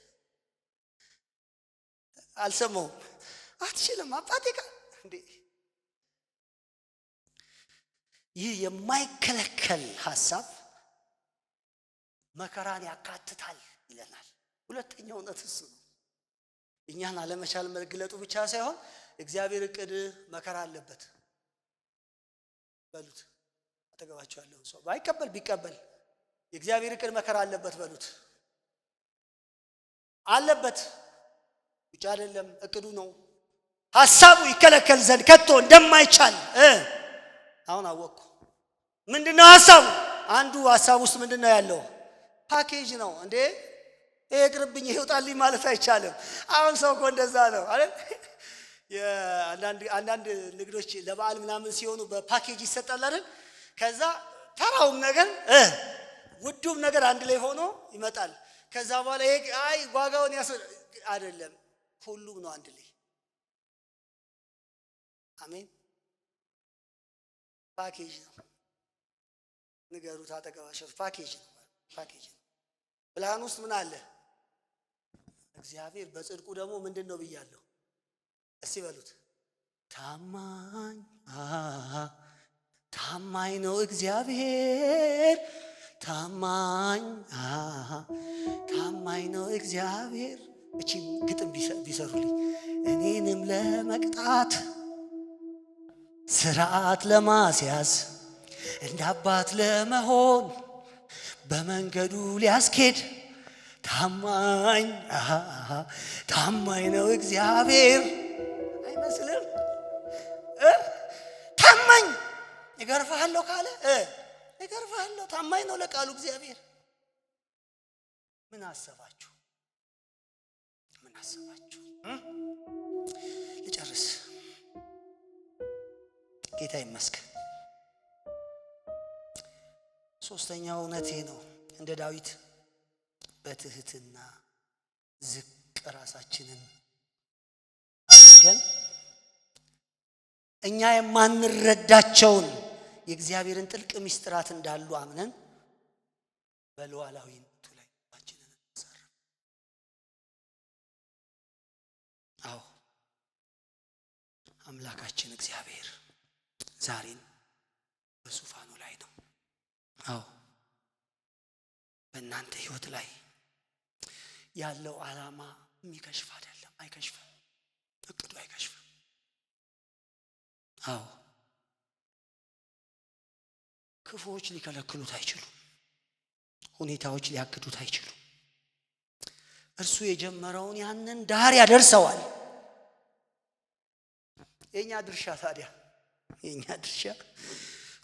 አልሰማውም። አትችልም አባቴ እንዴ! ይህ የማይከለከል ሐሳብ መከራን ያካትታል ይለናል። ሁለተኛው እውነት እሱ ነው። እኛን አለመቻል መግለጡ ብቻ ሳይሆን እግዚአብሔር እቅድ መከራ አለበት በሉት። አጠገባቸው ያለውን ሰው ባይቀበል ቢቀበል የእግዚአብሔር እቅድ መከራ አለበት በሉት። አለበት ብቻ አይደለም፣ እቅዱ ነው። ሐሳቡ ይከለከል ዘንድ ከቶ እንደማይቻል አሁን አወቅኩ። ምንድነው ሐሳቡ? አንዱ ሐሳብ ውስጥ ምንድነው ያለው? ፓኬጅ ነው እንዴ! ይቅርብኝ ይውጣልኝ ማለት አይቻልም። አሁን ሰው እኮ እንደዛ ነው አይደል? አንዳንድ ንግዶች ለበዓል ምናምን ሲሆኑ በፓኬጅ ይሰጣል አይደል? ከዛ ተራውም ነገር ውዱም ነገር አንድ ላይ ሆኖ ይመጣል። ከዛ በኋላ ዋጋውን አይደለም፣ ሁሉም ነው አንድ ላይ። አሜን። ፓኬጅ ነው። ንገሩት አጠገባቸው፣ ፓኬጅ ነው። ፓኬጅ ነው። ፕላን ውስጥ ምን አለ? እግዚአብሔር በጽድቁ ደግሞ ምንድን ነው ብያለሁ? እስቲ በሉት። ታማኝ ነው እግዚአብሔር፣ ታማኝ ነው እግዚአብሔር። እቺ ግጥም ቢሰሩልኝ እኔንም ለመቅጣት ስርዓት ለማስያዝ እንደ አባት ለመሆን በመንገዱ ሊያስኬድ ታማኝ ነው እግዚአብሔር። አይመስልም? ታማኝ ይገርፋለሁ ካለ ይገርፋለሁ። ታማኝ ነው ለቃሉ እግዚአብሔር። ምን አሰባችሁ? ልጨርስ። ጌታ ይመስገን። ሶስተኛው እውነቴ ነው። እንደ ዳዊት በትህትና ዝቅ ራሳችንን አድርገን እኛ የማንረዳቸውን የእግዚአብሔርን ጥልቅ ምስጢራት እንዳሉ አምነን በሉዓላዊነቱ ላይ ልባችንን እንሰራ። አዎ አምላካችን እግዚአብሔር ዛሬም በዙፋኑ ላይ ነው። አዎ በእናንተ ህይወት ላይ ያለው ዓላማ የሚከሽፍ አይደለም፣ አይከሽፍም። እቅዱ አይከሽፍም። አዎ ክፉዎች ሊከለክሉት አይችሉም። ሁኔታዎች ሊያግዱት አይችሉም። እርሱ የጀመረውን ያንን ዳር ያደርሰዋል። የኛ ድርሻ ታዲያ የኛ ድርሻ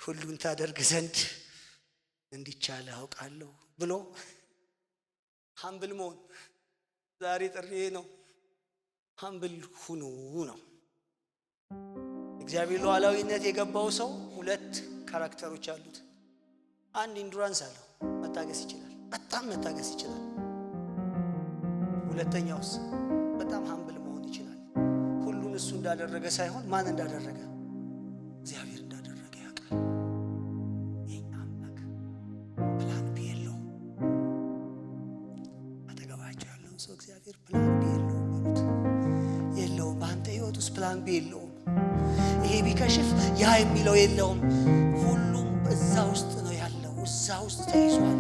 ሁሉን ታደርግ ዘንድ እንዲቻል አውቃለሁ ብሎ ሀምብል መሆን። ዛሬ ጥሪዬ ነው፣ ሀምብል ሁኑ ነው። እግዚአብሔር ሉዓላዊነት የገባው ሰው ሁለት ካራክተሮች አሉት። አንድ ኢንዱራንስ አለው፣ መታገስ ይችላል፣ በጣም መታገስ ይችላል። ሁለተኛውስ በጣም ሀምብል መሆን ይችላል። ሁሉን እሱ እንዳደረገ ሳይሆን ማን እንዳደረገ እግዚአብሔር እንዳደረገ ያውቃል። የኛ አምላክ ፕላን ቢ የለውም። አጠገባቸው ያለውን ሰው እግዚአብሔር ፕላን ቢ የለውም በሉት። የለውም። በአንተ ህይወት ውስጥ ፕላን ቢ የለውም። ይሄ ቢከሽፍ ያ የሚለው የለውም። ሁሉም እዛ ውስጥ ነው ያለው፣ እዛ ውስጥ ተይዟል።